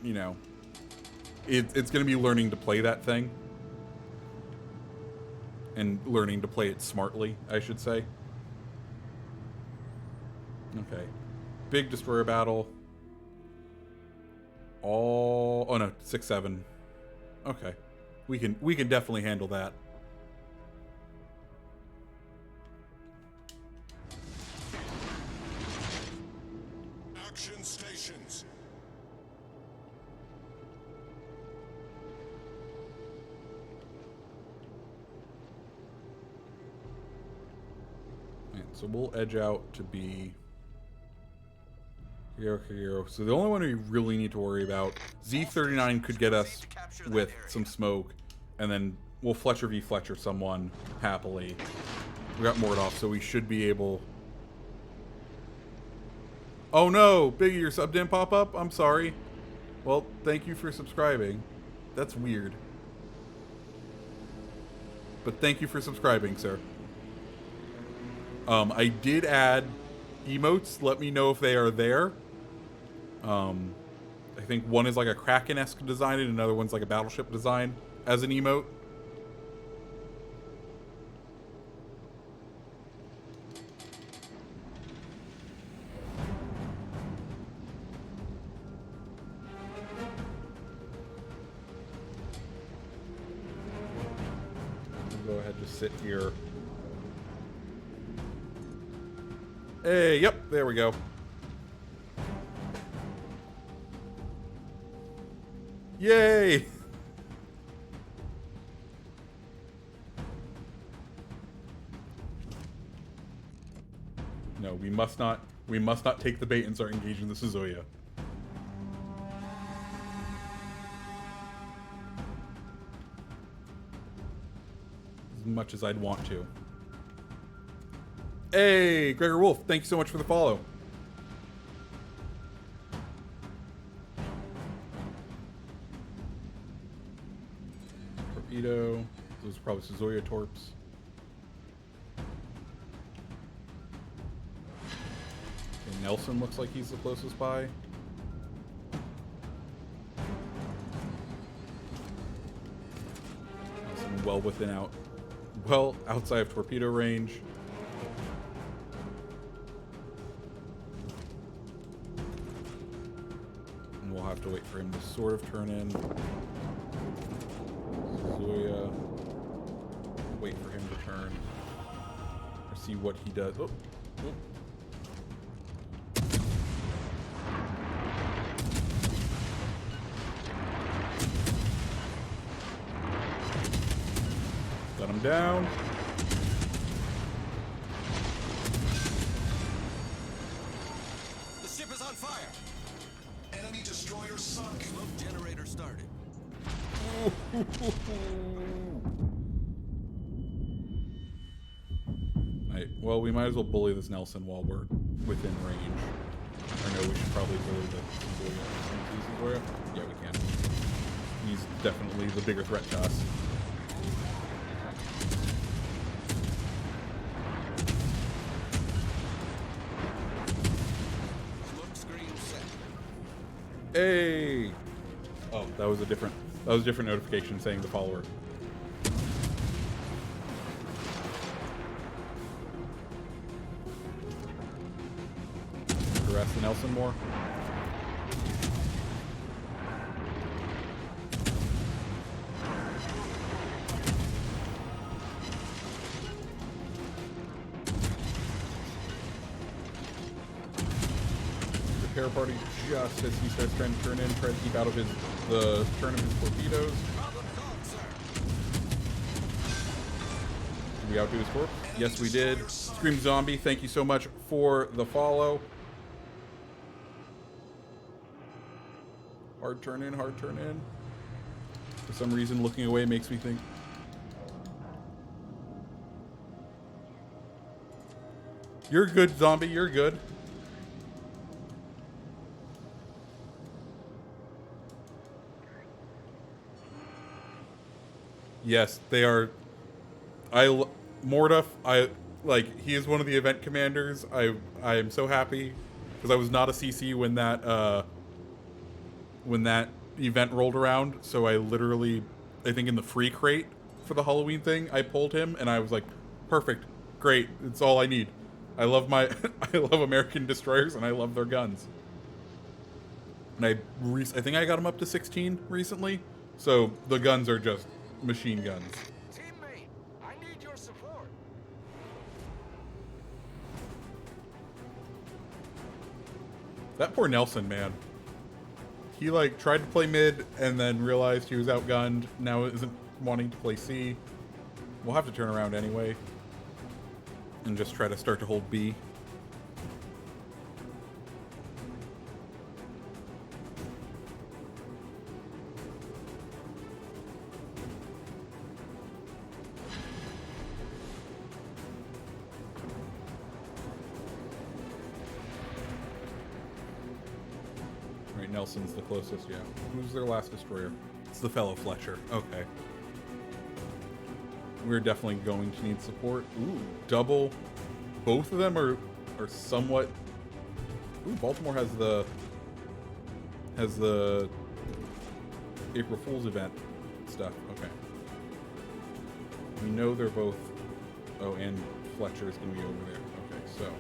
[SPEAKER 1] you know, it's going to be learning to play that thing and learning to play it smartly, I should say. Okay, big destroyer battle. Oh no, 6-7. Okay, we can definitely handle that.
[SPEAKER 2] Action stations.
[SPEAKER 1] Right, so we'll edge out to be Hero. So the only one we really need to worry about, Z39 could get us with some smoke, and then we'll Fletcher v Fletcher someone happily. We got Mordov, so we should be able... Oh no! Biggie, your sub didn't pop up? I'm sorry. Well, thank you for subscribing. That's weird. But thank you for subscribing, sir. I did add emotes. Let me know if they are there. I think one is like a Kraken-esque design and another one's like a battleship design as an emote. We'll go ahead and just sit here. Hey, yep, there we go. Yay! No, we must not take the bait and start engaging the Suzuya. As much as I'd want to. Hey, Gregor Wolf, thank you so much for the follow. Torpedo. Those are probably Suzuya torps. Okay, Nelson looks like he's the closest by. Nelson well outside of torpedo range. And we'll have to wait for him to sort of turn in. Suzuya. Wait for him to turn. Or see what he does. Oh. Oh. Got him down.
[SPEAKER 4] The ship is on fire.
[SPEAKER 2] Enemy destroyer sunk.
[SPEAKER 4] Smoke generator started.
[SPEAKER 1] Right, well, we might as well bully this Nelson while we're within range. Or no, we should probably bully the Suzuya. Yeah, we can. He's definitely the bigger threat to us.
[SPEAKER 4] Smoke screen set.
[SPEAKER 1] Hey! Oh, that was a different notification saying the follower. Harass the Nelson more. Repair party just as he starts trying to turn in, try to keep out of the turn of his torpedoes.
[SPEAKER 4] Problem solved, sir.
[SPEAKER 1] Did we outdo his corpse? Yes, we did. Scream Zombie, thank you so much for the follow. Hard turn in, hard turn in. For some reason, looking away makes me think. You're good, Zombie, you're good. Yes, they are. Morduff, he is one of the event commanders. I am so happy because I was not a CC when that event rolled around. So I think in the free crate for the Halloween thing, I pulled him and I was like, perfect, great, it's all I need. I love I love American destroyers and I love their guns. And I think I got him up to 16 recently. So the guns are just machine guns.
[SPEAKER 3] Teammate, I need your support.
[SPEAKER 1] That poor Nelson, man. He tried to play mid and then realized he was outgunned. Now isn't wanting to play C. We'll have to turn around anyway and just try to start to hold B. Nelson's the closest, yeah. Who's their last destroyer? It's the fellow Fletcher. Okay. We're definitely going to need support. Ooh, double. Both of them are somewhat. Ooh, Baltimore has the April Fool's event stuff. Okay. We know they're both. Oh, and Fletcher is going to be over there. Okay, so.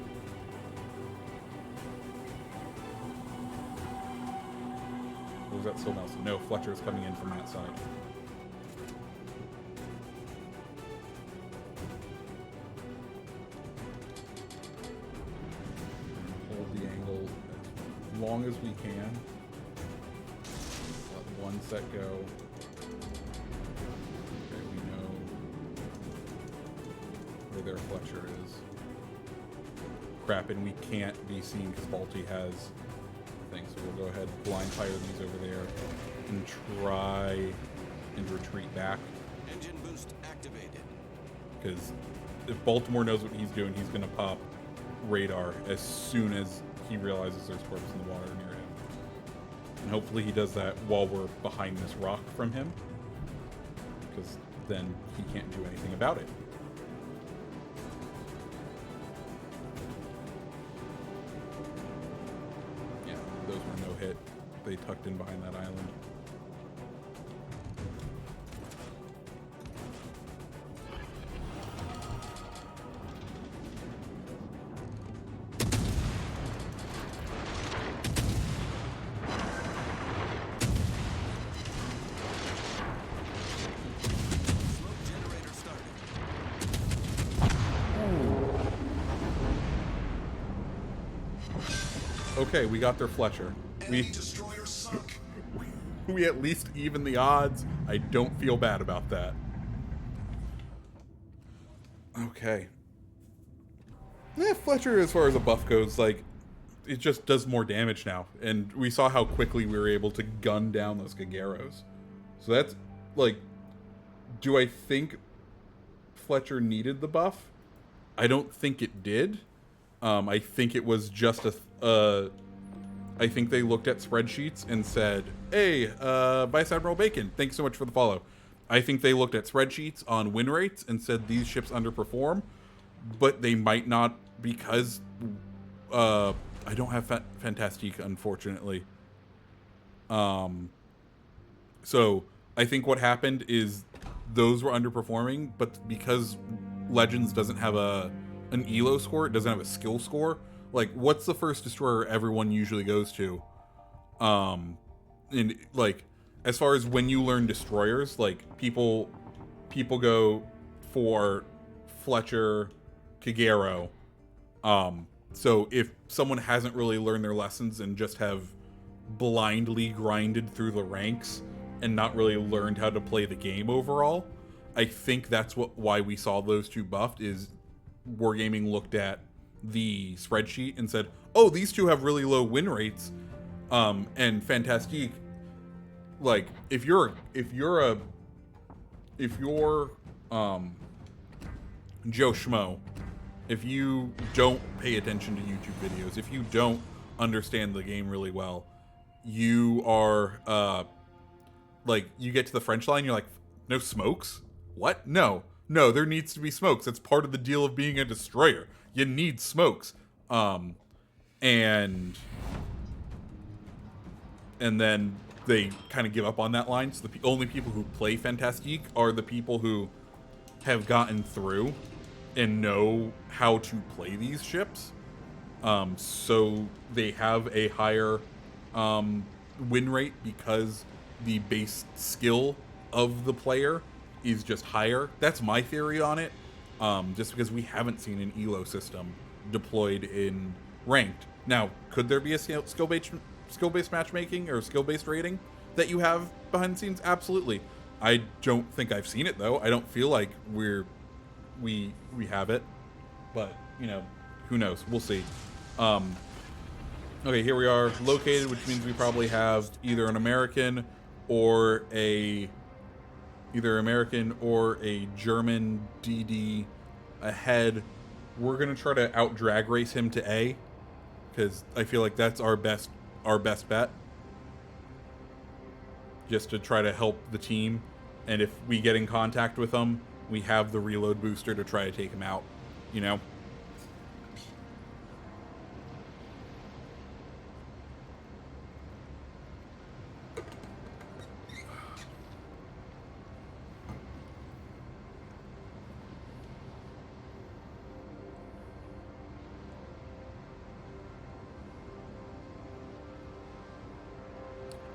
[SPEAKER 1] Was that still Nelson? No, Fletcher is coming in from that side. long as we can. Let one set go. Okay, we know where their Fletcher is. Crap, and we can't be seen because Balti has things. So we'll go ahead, blind fire these over there, and try and retreat back.
[SPEAKER 4] Engine boost activated.
[SPEAKER 1] Because if Baltimore knows what he's doing, he's going to pop radar as soon as he realizes there's torps in the water near him. And hopefully he does that while we're behind this rock from him, because then he can't do anything about it. Yeah, those were no hit. They tucked in behind that island. Okay, we got their Fletcher.
[SPEAKER 2] Enemy destroyer sunk.
[SPEAKER 1] We at least even the odds. I don't feel bad about that. Okay. Yeah, Fletcher, as far as a buff goes, like, it just does more damage now. And we saw how quickly we were able to gun down those Kageros. So that's, like, do I think Fletcher needed the buff? I don't think it did. I think it was just I think they looked at spreadsheets and said, hey, Vice Admiral Bacon, thanks so much for the follow. I think they looked at spreadsheets on win rates and said these ships underperform, but they might not because I don't have Fantastique, unfortunately. So I think what happened is those were underperforming, but because Legends doesn't have an ELO score, it doesn't have a skill score. Like, what's the first destroyer everyone usually goes to? And like, as far as when you learn destroyers, like people go for Fletcher, Kagero. So if someone hasn't really learned their lessons and just have blindly grinded through the ranks and not really learned how to play the game overall, I think that's why we saw those two buffed. Is Wargaming looked at the spreadsheet and said, oh, these two have really low win rates, and Fantastique, like, if you're Joe Schmo, if you don't pay attention to YouTube videos, if you don't understand the game really well, you are like, you get to the French line, you're like, no smokes? What? No, there needs to be smokes. It's part of the deal of being a destroyer. You need smokes. And then they kind of give up on that line. So the only people who play Fantastique are the people who have gotten through and know how to play these ships. So they have a higher win rate because the base skill of the player is just higher. That's my theory on it. Just because we haven't seen an ELO system deployed in ranked. Now, could there be a skill-based matchmaking or skill-based rating that you have behind the scenes? Absolutely. I don't think I've seen it though. I don't feel like we have it, but you know, who knows? We'll see. Okay, here we are located, which means we probably have either an American or a German DD ahead. We're gonna try to out drag race him to A, because I feel like that's our best bet, just to try to help the team. And if we get in contact with him, we have the reload booster to try to take him out, you know.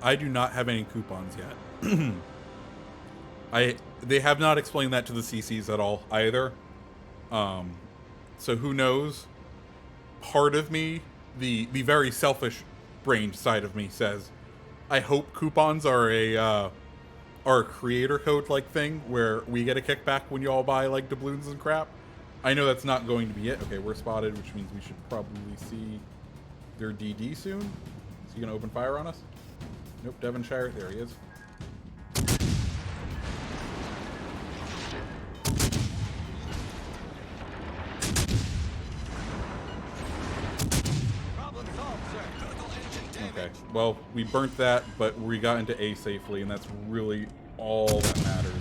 [SPEAKER 1] I do not have any coupons yet. They have not explained that to the CCs at all either. So who knows? Part of me, the very selfish brain side of me says, I hope coupons are a creator code like thing where we get a kickback when you all buy like doubloons and crap. I know that's not going to be it. Okay, we're spotted, which means we should probably see their DD soon. Is he gonna open fire on us? Nope, Devonshire. There he is.
[SPEAKER 3] Problem solved, sir.
[SPEAKER 4] Critical engine
[SPEAKER 1] Okay,
[SPEAKER 4] damage.
[SPEAKER 1] well, we burnt that, but we got into A safely, and that's really all that matters.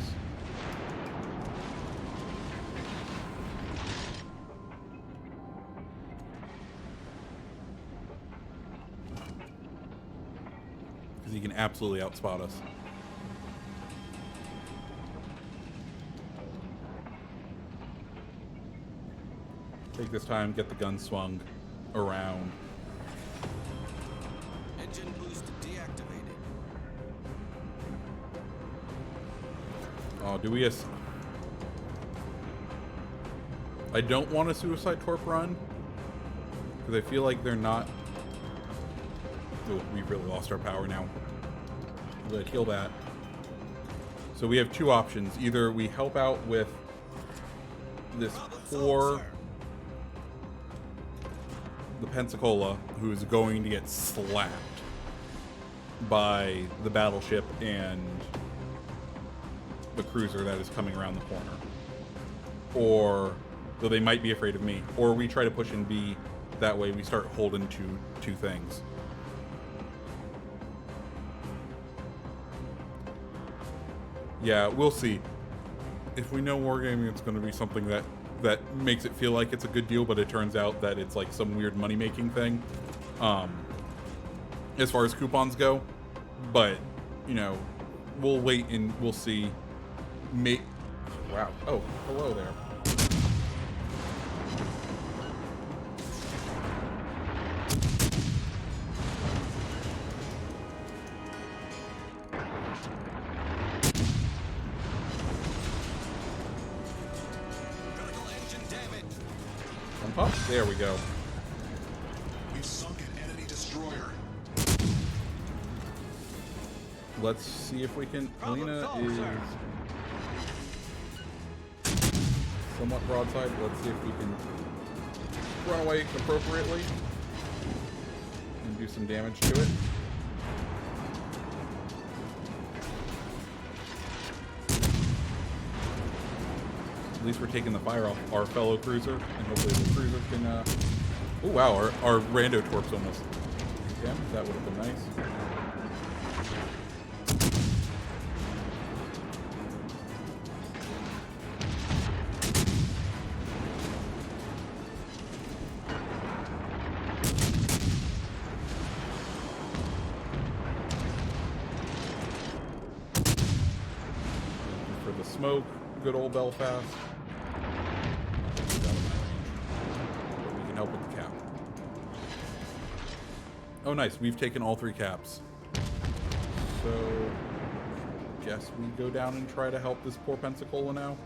[SPEAKER 1] Because he can absolutely outspot us. Take this time, get the gun swung around.
[SPEAKER 4] Engine boost deactivated.
[SPEAKER 1] Oh, do we? I don't want a suicide torp run because I feel like they're not. Oh, we've really lost our power now. Let's heal that. So we have two options: either we help out with this poor the Pensacola, who is going to get slapped by the battleship and the cruiser that is coming around the corner. Or, though they might be afraid of me, or we try to push in B, that way we start holding two things. Yeah, we'll see. If we know Wargaming, it's going to be something that makes it feel like it's a good deal, but it turns out that it's like some weird money-making thing. As far as coupons go. But, you know, we'll wait and we'll see. Wow. Oh, hello there.
[SPEAKER 4] Critical engine damage.
[SPEAKER 1] Pump up. There we go.
[SPEAKER 2] We've sunk an enemy destroyer.
[SPEAKER 1] Let's see if we can. Helena is somewhat broadside. Let's see if we can run away appropriately and do some damage to it. At least we're taking the fire off our fellow cruiser, and hopefully the cruiser can. Oh wow, our rando torps almost. Damn, that would have been nice. For the smoke, good old Belfast. But we can help with the cap. Oh, nice. We've taken all 3 caps. So, guess we go down and try to help this poor Pensacola now.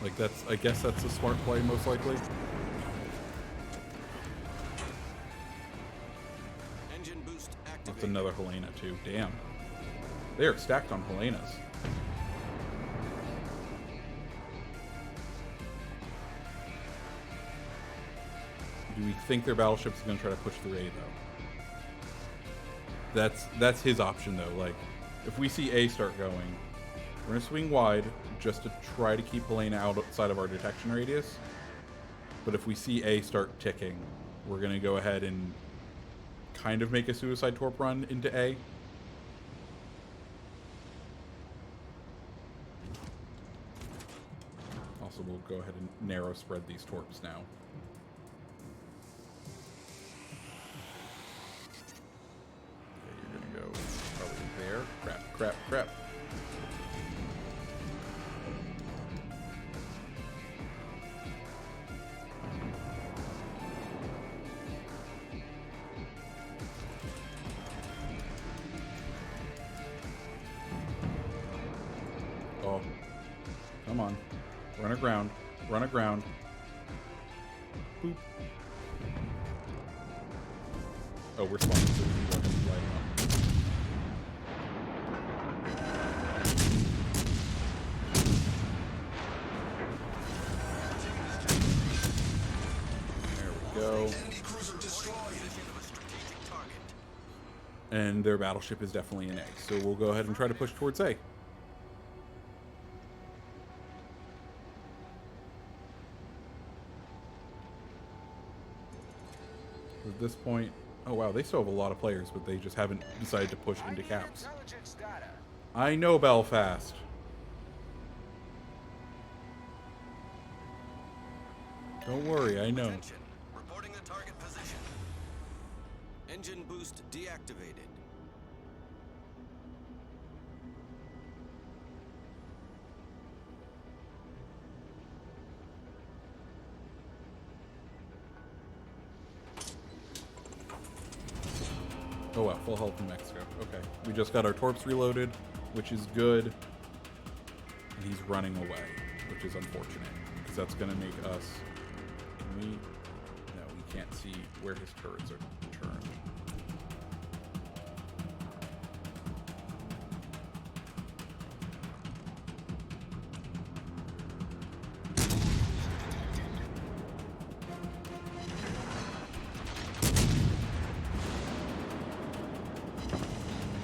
[SPEAKER 1] Like I guess that's a smart play, most likely.
[SPEAKER 4] Engine boost activated.
[SPEAKER 1] That's another Helena too. Damn. They are stacked on Helenas. Do we think their battleship's going to try to push through A though? That's his option though. Like, if we see A start going, we're going to swing wide just to try to keep Helena outside of our detection radius. But if we see A start ticking, we're going to go ahead and kind of make a suicide torp run into A. Also, we'll go ahead and narrow spread these torps now. Okay, you're going to go probably there. Crap, crap, crap. Oh, on. Run aground. Run aground. Boop. Oh, we're spawning, so we can go ahead and light them up. There we go.
[SPEAKER 2] Enemy cruiser destroyed.
[SPEAKER 4] Position of a strategic target.
[SPEAKER 1] And their battleship is definitely in A. So we'll go ahead and try to push towards A. At this point, oh wow, they still have a lot of players, but they just haven't decided to push
[SPEAKER 3] I
[SPEAKER 1] into
[SPEAKER 3] need
[SPEAKER 1] caps.
[SPEAKER 3] intelligence data.
[SPEAKER 1] I know Belfast. Don't worry, I know.
[SPEAKER 4] Attention. Reporting the target position. Engine boost deactivated.
[SPEAKER 1] Oh wow, full health in Mexico. Okay. We just got our torps reloaded, which is good. And he's running away, which is unfortunate. Because that's going to make us... Can we... No, we can't see where his turrets are turned.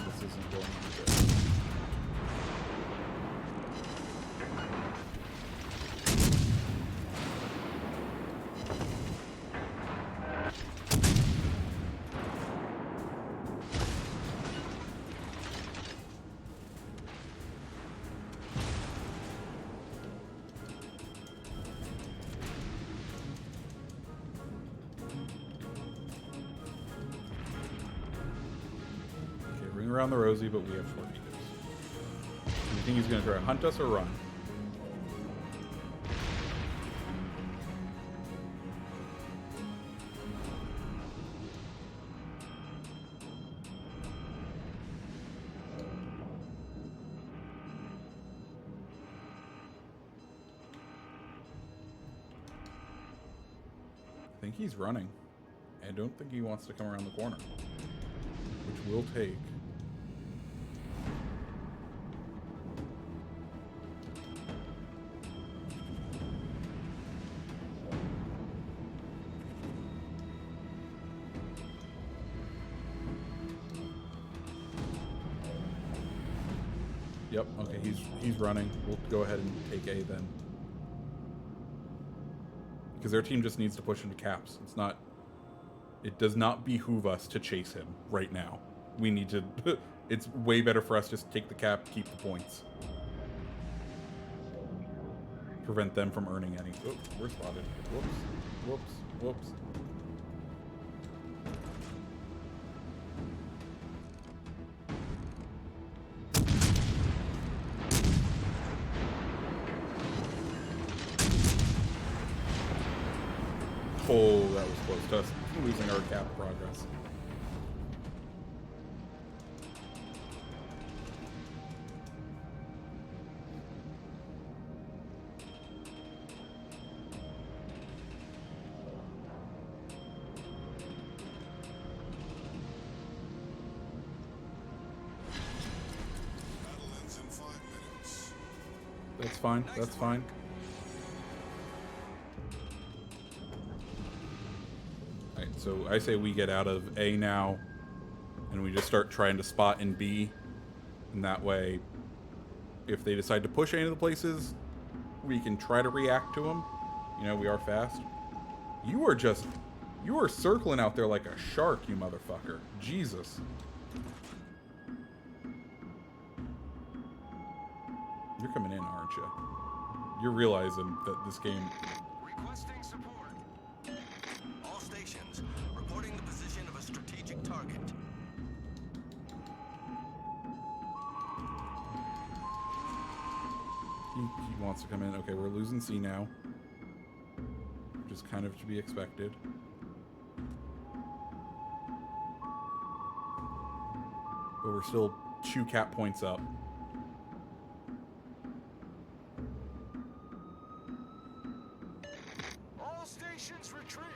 [SPEAKER 1] This isn't going good. Okay, ring around the rosy, but we have torpedoes. Do you think he's going to try to hunt us or run? I think he's running. I don't think he wants to come around the corner. Which will take... Yep, okay, he's running. We'll go ahead and take A then. Because their team just needs to push into caps. It's not... It does not behoove us to chase him right now. We need to... It's way better for us just take the cap, keep the points. Prevent them from earning any... Oh, we're spotted. Whoops. Whoops. Whoops. Oh, that was close to us losing our cap progress.
[SPEAKER 2] Battle ends in 5 minutes.
[SPEAKER 1] That's fine. That's fine. Alright, so I say we get out of A now, and we just start trying to spot in B. And that way, if they decide to push any of the places, we can try to react to them. You know, we are fast. You are circling out there like a shark, you motherfucker. Jesus. You're coming in, aren't you? You're realizing that this game...
[SPEAKER 3] Requesting support.
[SPEAKER 4] All stations, reporting the position of a strategic target.
[SPEAKER 1] He wants to come in. Okay, we're losing C now. Which is kind of to be expected. But we're still 2 cap points up.
[SPEAKER 3] stations retreat.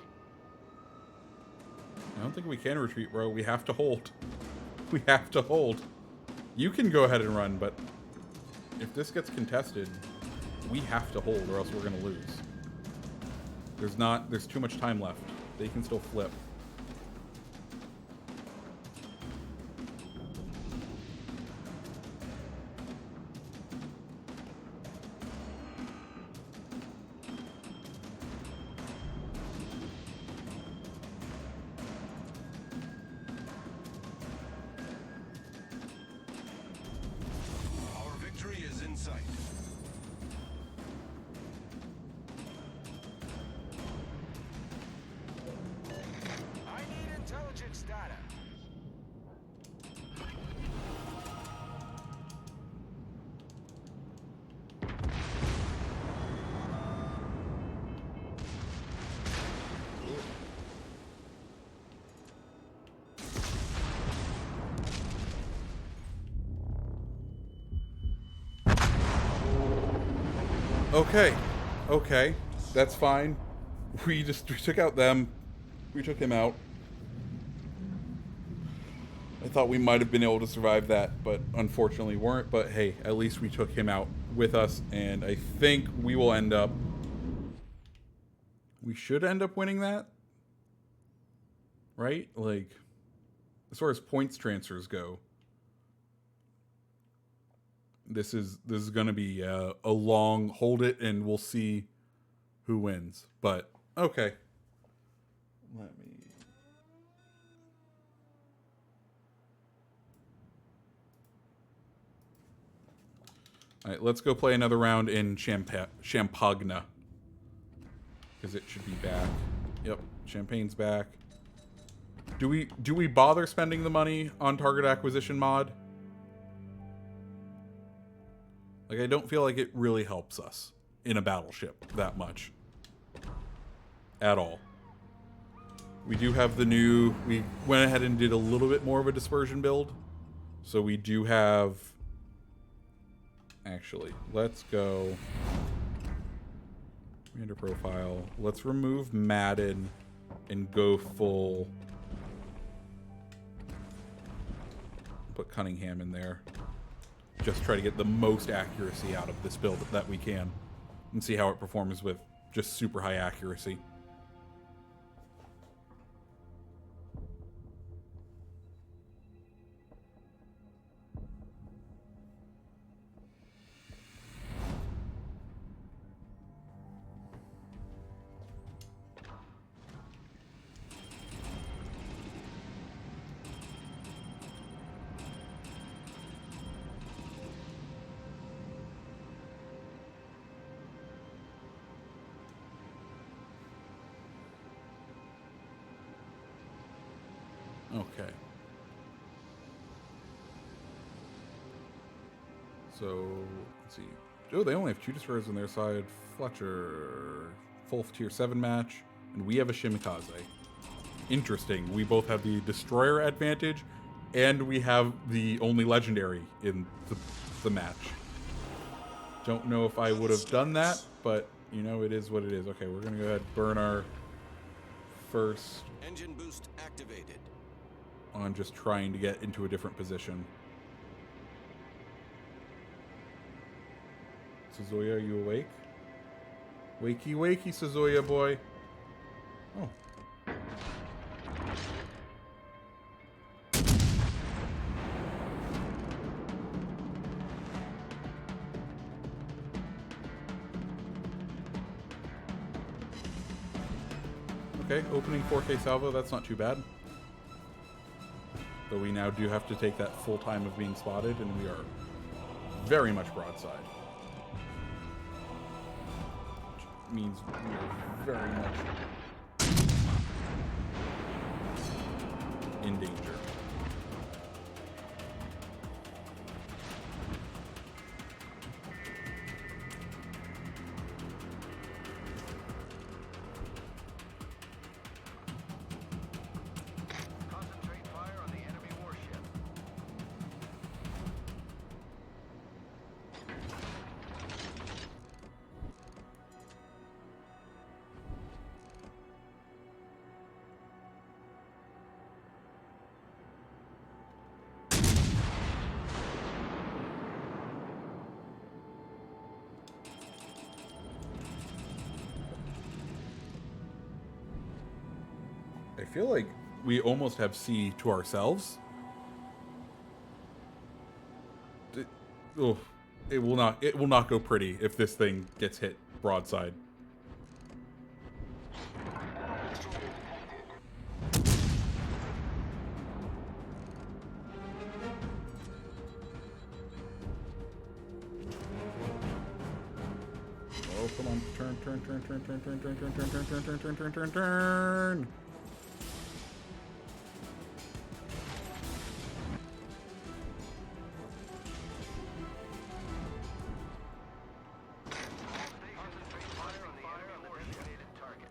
[SPEAKER 1] I don't think we can retreat, bro. We have to hold. We have to hold. You can go ahead and run, but if this gets contested, we have to hold or else we're going to lose. There's too much time left. They can still flip.
[SPEAKER 2] Our victory is in sight.
[SPEAKER 3] I need intelligence data.
[SPEAKER 1] Okay. Okay. That's fine. We took out them. We took him out. I thought we might have been able to survive that, but unfortunately weren't. But hey, at least we took him out with us, and I think we will end up... We should end up winning that. Right? Like, as far as points transfers go, this is going to be a long hold it, and we'll see who wins. But, okay. Let me... All right, let's go play another round in Champagne. Because it should be back. Yep, Champagne's back. Do we bother spending the money on target acquisition mod? Like, I don't feel like it really helps us in a battleship that much. At all. We do have the new... We went ahead and did a little bit more of a dispersion build. So we do have... Actually, let's go... Commander profile. Let's remove Madden and go full... Put Cunningham in there. Just try to get the most accuracy out of this build that we can. And see how it performs with just super high accuracy. Okay. So, let's see. Oh, they only have 2 destroyers on their side. Fletcher, full tier 7 match, and we have a Shimikaze. Interesting. We both have the destroyer advantage, and we have the only legendary in the match. Don't know if I would have done that, but, you know, it is what it is. Okay, we're going to go ahead and burn our first...
[SPEAKER 4] Engine boost activated.
[SPEAKER 1] On just trying to get into a different position. Suzuya, are you awake? Wakey, wakey, Suzuya boy. Oh. Okay, opening 4K salvo, that's not too bad. But we now do have to take that full time of being spotted, and we are very much broadside. Which means we are very much in danger.
[SPEAKER 3] Concentrate fire on the enemy warship.
[SPEAKER 1] I feel like we almost have C to ourselves. It will not go pretty if this thing gets hit broadside. Oh, come on. Turn.
[SPEAKER 3] Concentrate fire on the enemy designated target.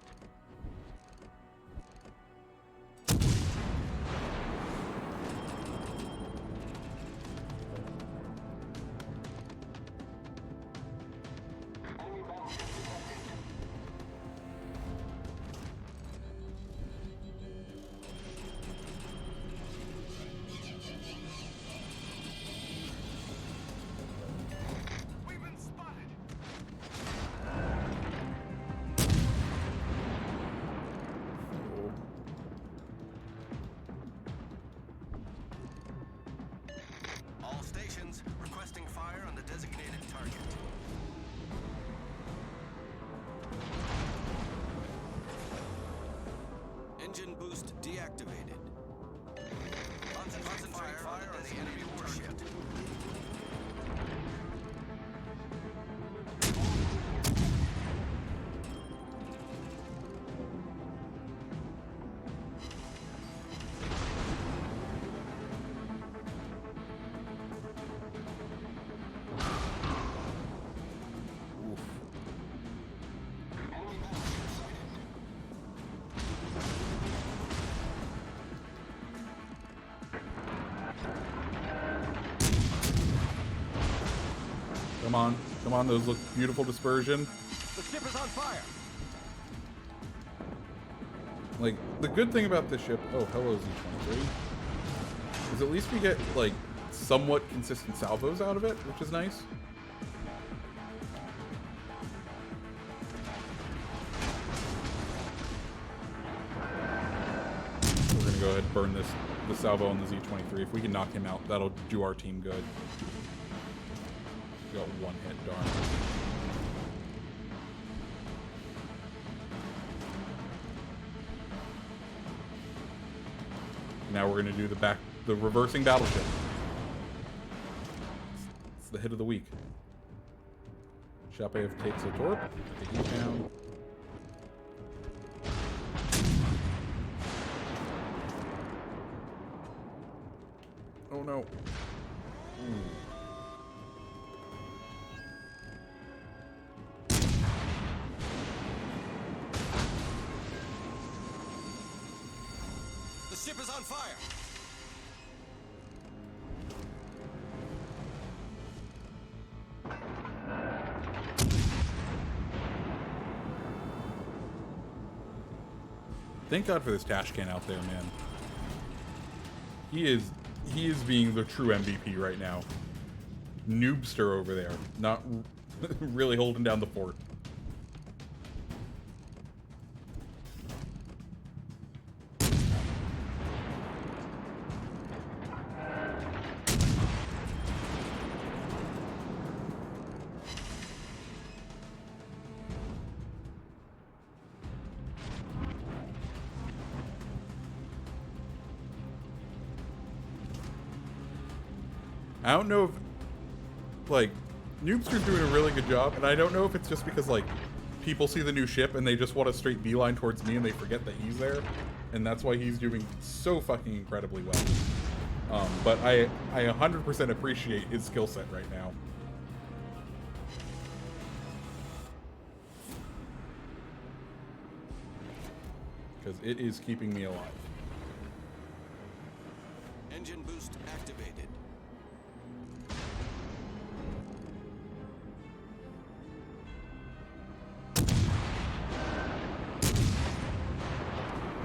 [SPEAKER 3] We've been spotted.
[SPEAKER 4] All stations requesting fire on the designated target. Engine boost deactivated. Concentrate fire on the enemy warship.
[SPEAKER 1] Oof. Come on, those look beautiful dispersion.
[SPEAKER 3] The ship is on fire.
[SPEAKER 1] Like, the good thing about this ship, oh, hello Z-23, is at least we get, like, somewhat consistent salvos out of it, which is nice. We're gonna go ahead and burn the salvo on the Z-23. If we can knock him out, that'll do our team good. We got one hit, darn. Now we're gonna do the reversing battleship. It's the hit of the week. Shapev takes a torp. Take it down. Oh no. Ooh.
[SPEAKER 4] The ship is on fire.
[SPEAKER 1] Thank God for this Tashcan out there, man. He is being the true MVP right now. Noobster over there, not really holding down the fort. I don't know if, like, Noobster's doing a really good job, and I don't know if it's just because, like, people see the new ship and they just want a straight beeline towards me and they forget that he's there, and that's why he's doing so fucking incredibly well. But I 100% appreciate his skill set right now. Because it is keeping me alive.
[SPEAKER 4] Engine boost activated.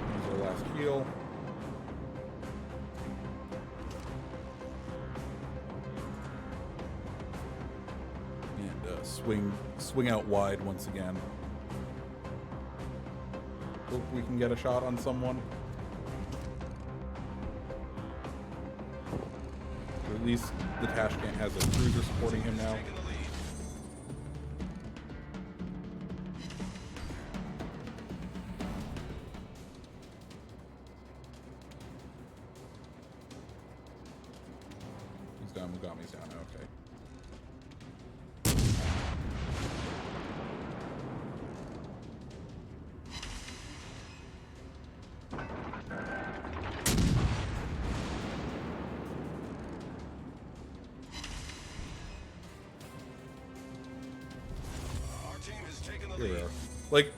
[SPEAKER 1] There's our last heal. And swing out wide once again. Hope we can get a shot on someone. least the Tashkent has a cruiser supporting him now.
[SPEAKER 4] Taking the lead.
[SPEAKER 1] He's down. Mugami's down. Okay.
[SPEAKER 4] Our team has taken the
[SPEAKER 1] Here we
[SPEAKER 4] lead.
[SPEAKER 1] are. Like,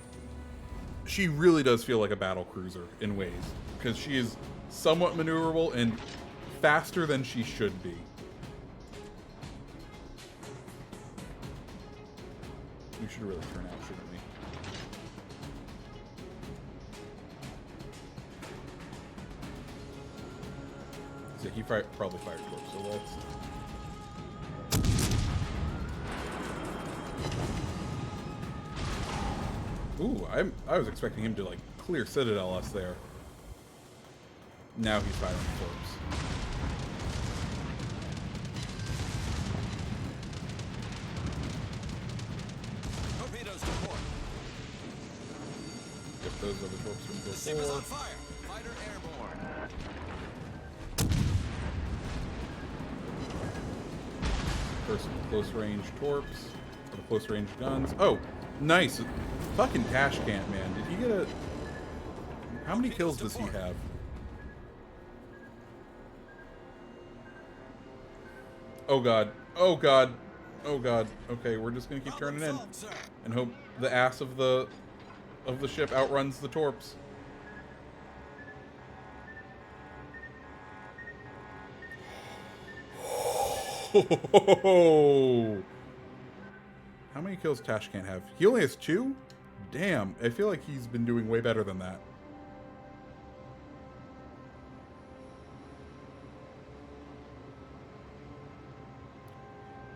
[SPEAKER 1] she really does feel like a battle cruiser in ways, because she is somewhat maneuverable and faster than she should be. We should really turn out, shouldn't we? So he probably fired torps, so let's... Ooh, I was expecting him to, like, clear Citadel us there. Now he's firing torps.
[SPEAKER 4] Torpedoes to port.
[SPEAKER 1] If those other torps from
[SPEAKER 4] The ship is on
[SPEAKER 1] before.
[SPEAKER 4] fire. Fighter airborne.
[SPEAKER 1] First close range torps. Or the close range guns. Oh, nice. Fucking Tashkent, man. Did he get a... How many kills does he have? Oh god. Oh god. Oh god. Okay, we're just gonna keep turning in.
[SPEAKER 4] Solved, sir.
[SPEAKER 1] And hope the ass of the ship outruns the torps. How many kills Tashkent have? He only has 2? Damn, I feel like he's been doing way better than that.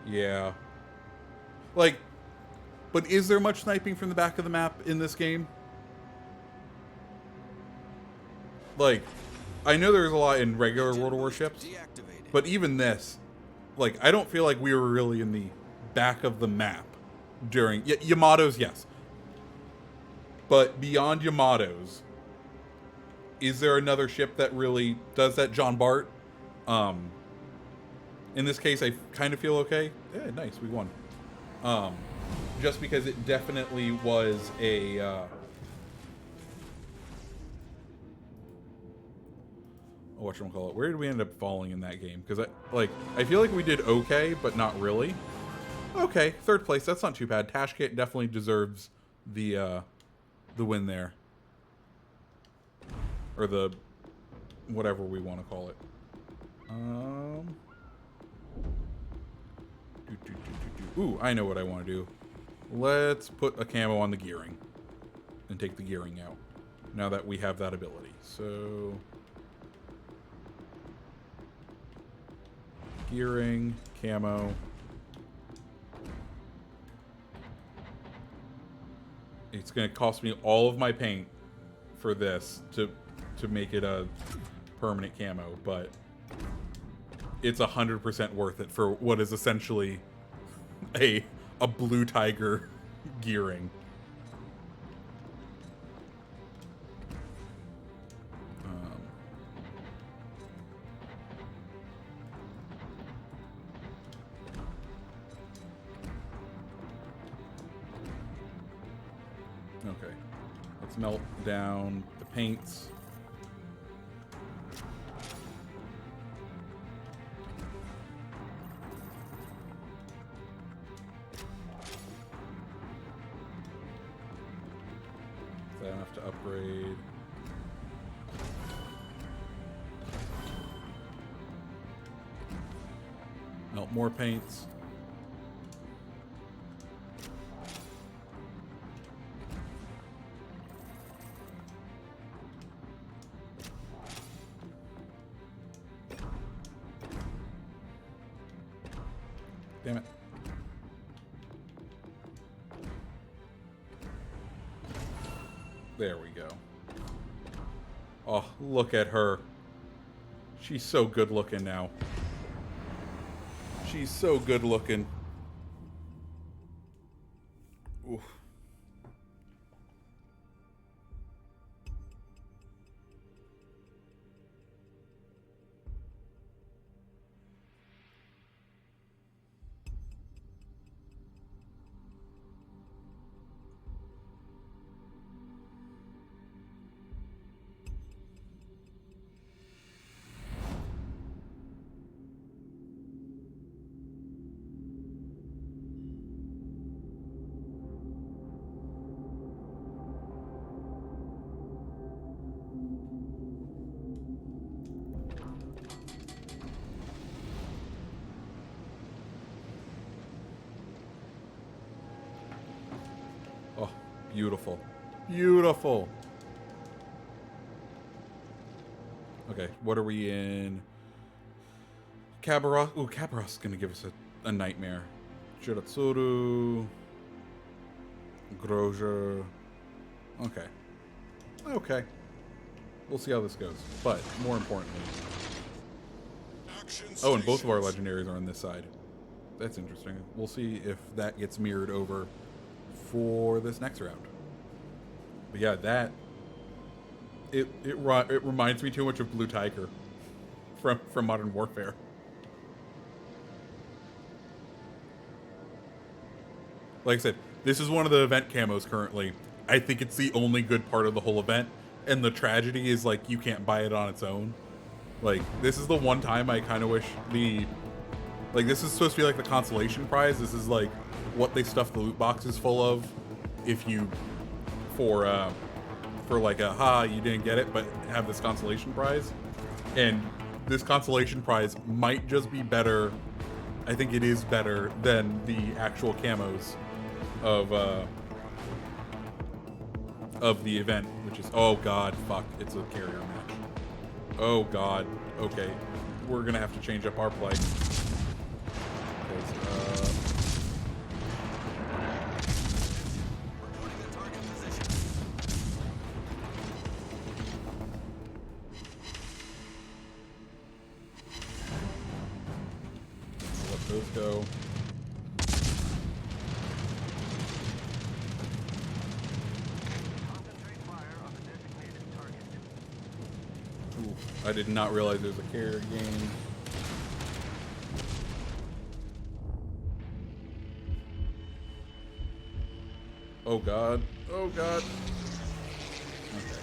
[SPEAKER 1] Yeah. Like, but is there much sniping from the back of the map in this game? Like, I know there's a lot in regular World of War ships,
[SPEAKER 4] Deactivated.
[SPEAKER 1] but even this, like, I don't feel like we were really in the back of the map during... Yamato's, yes. But beyond Yamato's, is there another ship that really does that? John Bart? In this case, I kind of feel okay. Yeah, nice, we won. Just because it definitely was a... whatchamacallit, where did we end up falling in that game? Because I feel like we did okay, but not really. Okay, 3rd place, that's not too bad. Tashkent definitely deserves the win there. Or the whatever we want to call it. Ooh, I know what I want to do. Let's put a camo on the gearing. And take the gearing out. Now that we have that ability. So... gearing, camo. It's going to cost me all of my paint for this to make it a permanent camo, but it's 100% worth it for what is essentially a Blue Tiger gearing. Okay, let's melt down the paints. Is that enough to upgrade? Melt more paints. Damn it. There we go. Oh, look at her. She's so good looking now. She's so good looking. Oof. Oh, beautiful. Beautiful. Okay, what are we in? Kabaros. Ooh, Kabaros is going to give us a nightmare. Shiratsuru. Groja. Okay. Okay. We'll see how this goes. But, more importantly...
[SPEAKER 2] Action
[SPEAKER 1] Oh, and both of our
[SPEAKER 2] stations.
[SPEAKER 1] legendaries are on this side. That's interesting. We'll see if that gets mirrored over for this next round. But yeah, that... It reminds me too much of Blue Tiger from Modern Warfare. Like I said, this is one of the event camos currently. I think it's the only good part of the whole event. And the tragedy is, like, you can't buy it on its own. Like, this is the one time I kind of wish the... Like, this is supposed to be, like, the consolation prize. This is, like, what they stuff the loot boxes full of. If you... For like, you didn't get it, but have this consolation prize. And this consolation prize might just be better... I think it is better than the actual camos of the event, which is, oh god, fuck, it's a carrier match. Oh god, okay, we're gonna have to change up our play. 'Cause,
[SPEAKER 4] Reporting the target position.
[SPEAKER 1] let those go.
[SPEAKER 3] Concentrate fire on the designated target.
[SPEAKER 1] Ooh, I did not realize there was a carrier game. Oh god. Oh god. Okay.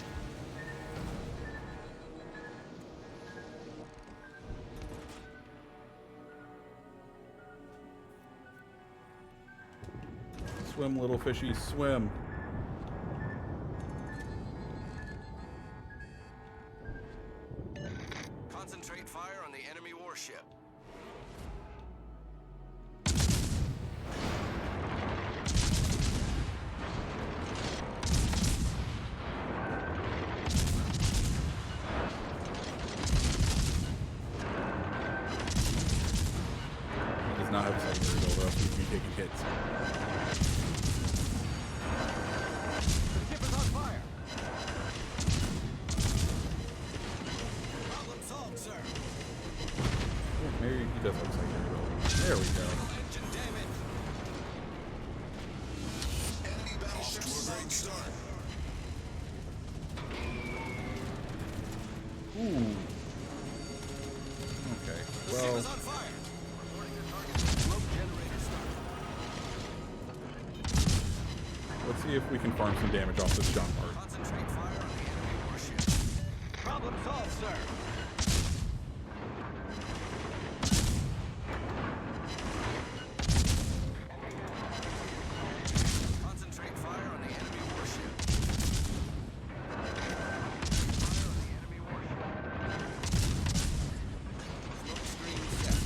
[SPEAKER 1] Swim, little fishy, swim.
[SPEAKER 4] Concentrate fire on the enemy warship.
[SPEAKER 1] He does not have a secondary build, or else he'd be taking hits.
[SPEAKER 3] The ship is on fire.
[SPEAKER 4] Problem solved, sir.
[SPEAKER 1] Oh, maybe he does have a secondary build. There we go.
[SPEAKER 4] Engine damage.
[SPEAKER 2] Enemy battleship off to a great start.
[SPEAKER 1] Ooh. Okay.
[SPEAKER 4] The
[SPEAKER 1] Well,
[SPEAKER 4] ship is on fire. Reporting the target. Smoke generator start.
[SPEAKER 1] let's see if we can farm some damage off this John part.
[SPEAKER 4] Concentrate fire on the enemy warship.
[SPEAKER 3] Problem solved, sir.
[SPEAKER 4] Concentrate fire on the enemy warship. Fire on the enemy warship. Smoke screen set.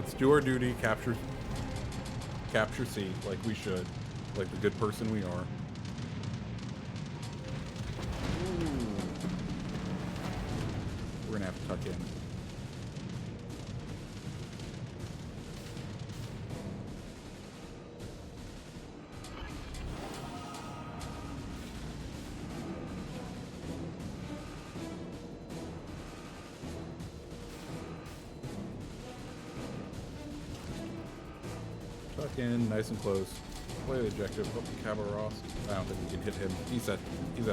[SPEAKER 1] Let's do our duty, capture C, like we should. Like the good person we are. We're gonna have to tuck in. Tuck in, nice and close. Play the objective. Oh, Cabaros. I don't think we can hit him. He's at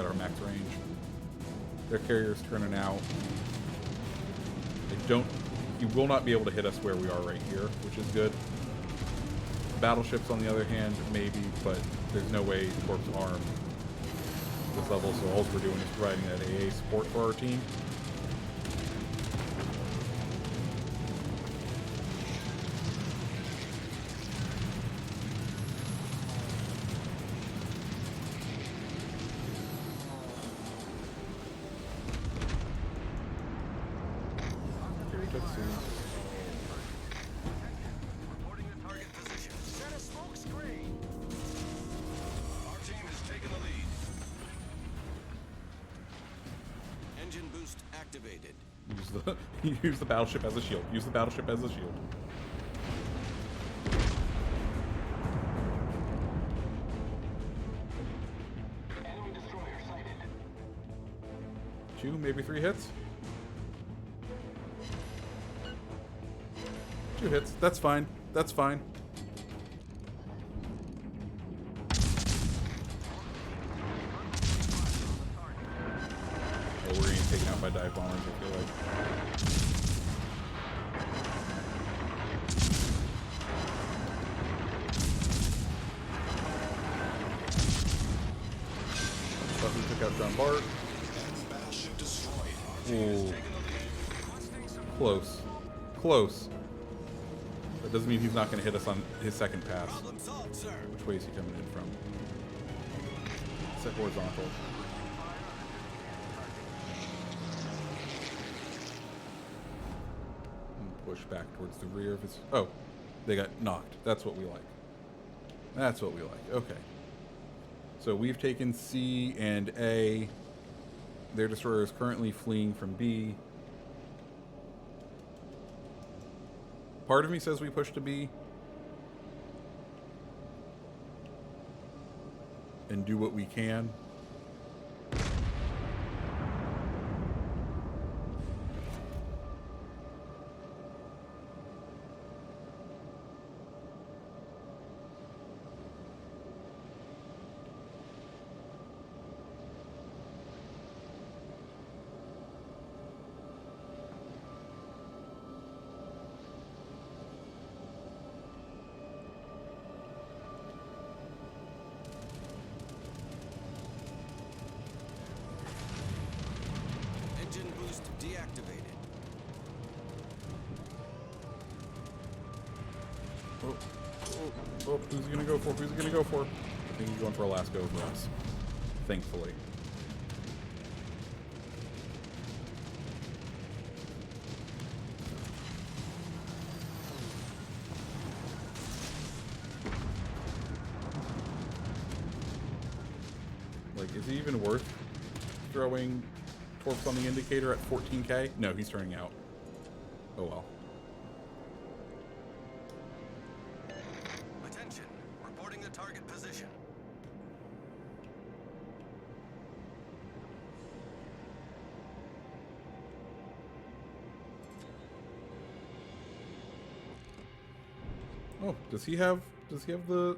[SPEAKER 1] our max range. Their carrier's turning out. He will not be able to hit us where we are right here, which is good. Battleships, on the other hand, maybe, but there's no way Corp's arm this level, so all we're doing is providing that AA support for our team.
[SPEAKER 4] Reporting the target position.
[SPEAKER 3] Set a smoke screen.
[SPEAKER 2] Our team has taken the lead.
[SPEAKER 4] Engine boost activated.
[SPEAKER 1] Use the battleship as a shield. Use the battleship as a shield.
[SPEAKER 3] Enemy destroyer sighted.
[SPEAKER 1] 2, maybe 3 hits. 2 hits. That's fine. That's fine. Oh, we're getting taken out by dive bombers, I feel like. Stuff we took out John Bart.
[SPEAKER 2] Enemy battleship destroyed. Our team
[SPEAKER 1] Ooh.
[SPEAKER 2] has taken the lead.
[SPEAKER 1] Close. Close. That doesn't mean he's not going to hit us on his second pass.
[SPEAKER 4] Problem solved, sir.
[SPEAKER 1] Which way is he coming in from? Set horizontal. And push back towards the rear of his... Oh, they got knocked. That's what we like. That's what we like. Okay. So we've taken C and A. Their destroyer is currently fleeing from B. Part of me says we push to B and do what we can.
[SPEAKER 4] Engine boost deactivated.
[SPEAKER 1] Oh, who's he gonna go for? Who's he gonna go for? I think he's going for a last go for us. Thankfully. Like, is it even worth throwing torps on the indicator at 14k? No, he's turning out. Oh well.
[SPEAKER 4] Attention. Reporting the target position.
[SPEAKER 1] Oh, does he have the...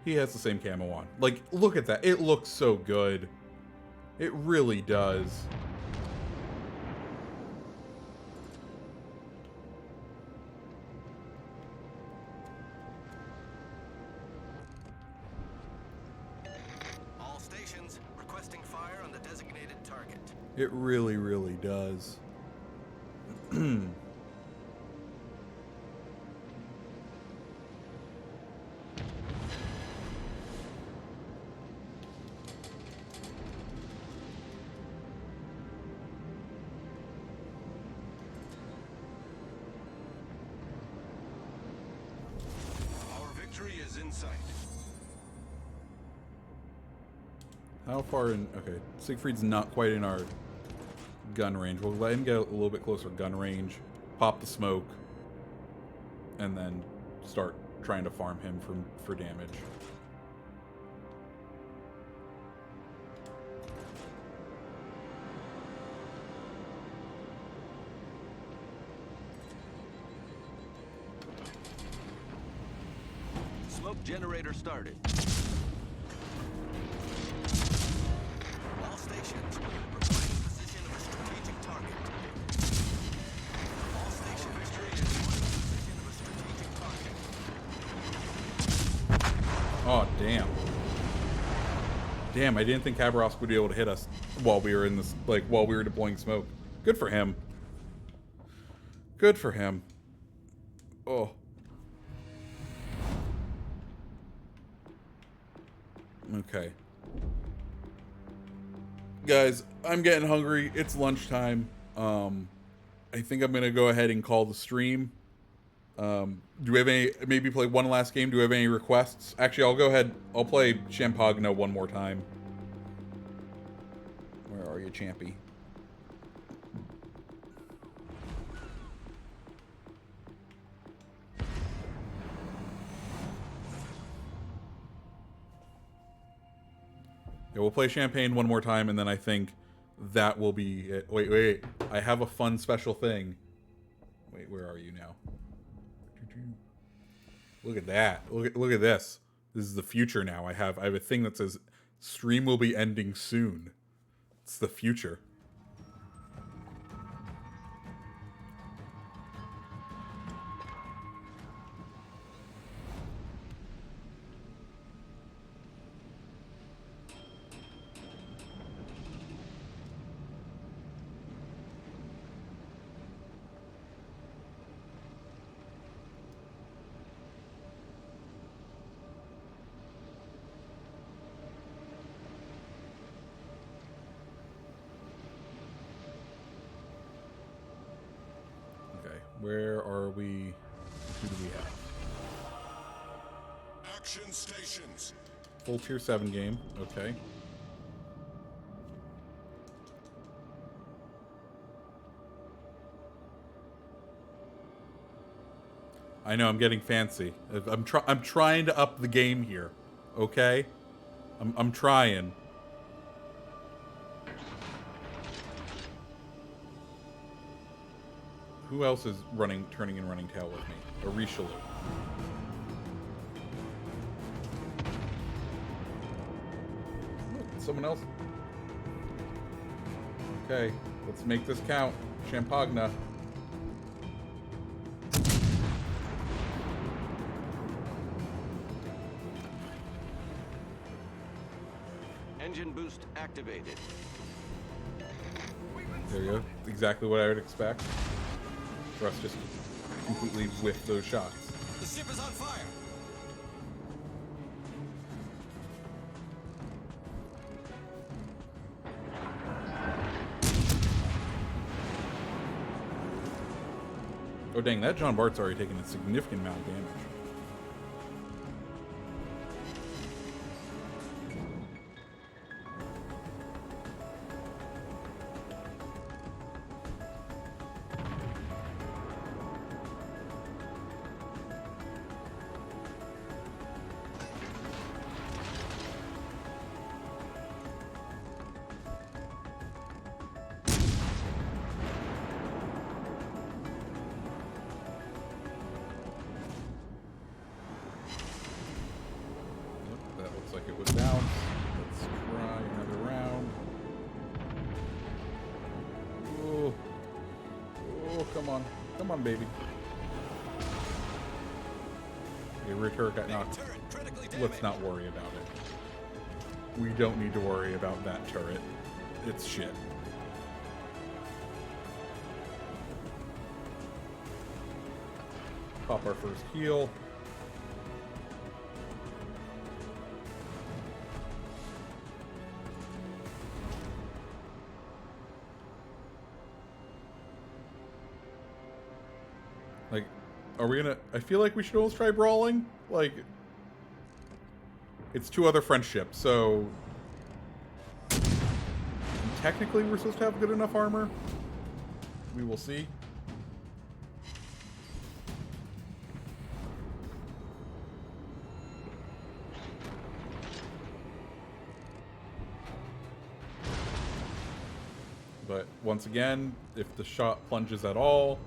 [SPEAKER 1] He has the same camo on. Like, look at that. It looks so good. It really does.
[SPEAKER 4] All stations requesting fire on the designated target.
[SPEAKER 1] It really, really does.
[SPEAKER 2] sight.
[SPEAKER 1] How far in? Okay, Siegfried's not quite in our gun range. We'll let him get a little bit closer gun range, pop the smoke, and then start trying to farm him for damage.
[SPEAKER 4] Smoke generator started. All stations, reporting the position of a strategic target. All stations, reporting the position of a strategic target.
[SPEAKER 1] Oh, damn. Damn, I didn't think Khabarovsk would be able to hit us while we were in this, like, while we were deploying smoke. Good for him. Good for him. Oh. Okay. Guys, I'm getting hungry. It's lunchtime. I think I'm going to go ahead and call the stream. Do we have any, maybe play one last game? Do we have any requests? Actually, I'll go ahead. I'll play Champagne one more time. Where are you, Champy? Yeah, we'll play Champagne one more time, and then I think that will be it. Wait. I have a fun special thing. Wait, where are you now? Look at that. Look at this. This is the future now. I have a thing that says stream will be ending soon. It's the future. Where are we? Who do we have?
[SPEAKER 2] Action stations.
[SPEAKER 1] Full tier 7 game. Okay. I know I'm getting fancy. I'm trying to up the game here. Okay? I'm trying. Who else is turning and running tail with me? A Richelieu. Someone else. Okay, let's make this count. Champagne.
[SPEAKER 4] Engine boost activated.
[SPEAKER 1] There you go. Exactly what I would expect. For us just completely whiff those shots.
[SPEAKER 4] The ship is on fire.
[SPEAKER 1] Oh dang, that John Bart's already taken a significant amount of damage. Like it was down. Let's try another round. Oh, come on. Come on, baby. Okay, rear turret got knocked. Let's not worry about it. We don't need to worry about that turret. It's shit. Pop our first heal. Like, are we gonna... I feel like we should almost try brawling. Like, It's 2 other French ships, so technically we're supposed to have good enough armor. We will see. But once again, if the shot plunges at all,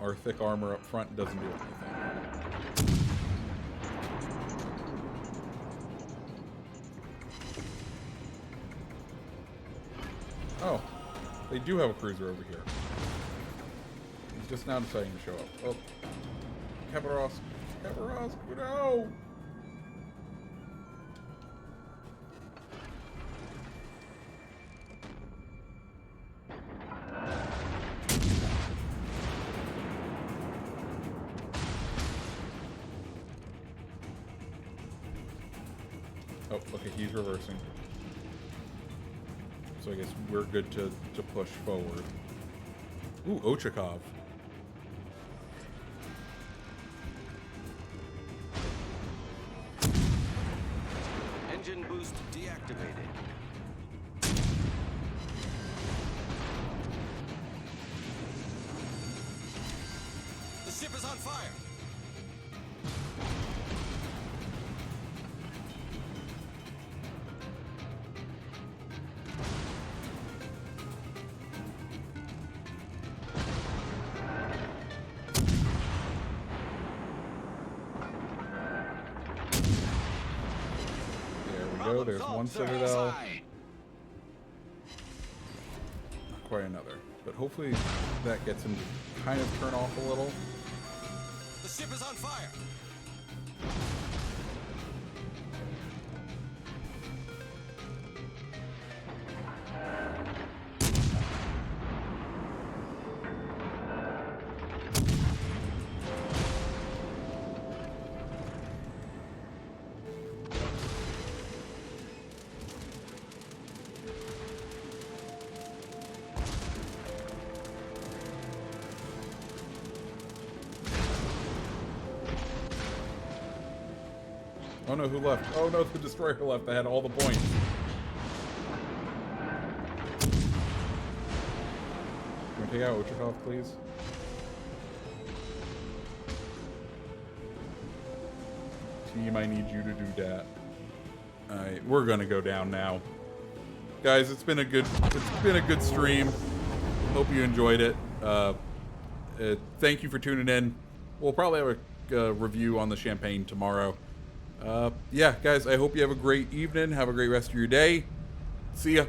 [SPEAKER 1] our thick armor up front doesn't do anything. Oh, they do have a cruiser over here. He's just now deciding to show up. Oh, Kavaros, no! Oh, okay, he's reversing. So I guess we're good to push forward. Ooh, Ochakov.
[SPEAKER 4] Engine boost deactivated. The ship is on fire.
[SPEAKER 1] Go. There's one Citadel. Not quite another. But hopefully that gets him to kind of turn off a little.
[SPEAKER 4] The ship is on fire.
[SPEAKER 1] Oh no, who left? Oh no, the destroyer left. I had all the points. Can we take out Ochakov, please? Team, I need you to do that. Alright, we're gonna go down now. Guys, it's been a good stream. Hope you enjoyed it. Thank you for tuning in. We'll probably have a review on the Champagne tomorrow. Yeah, guys, I hope you have a great evening. Have a great rest of your day. See ya.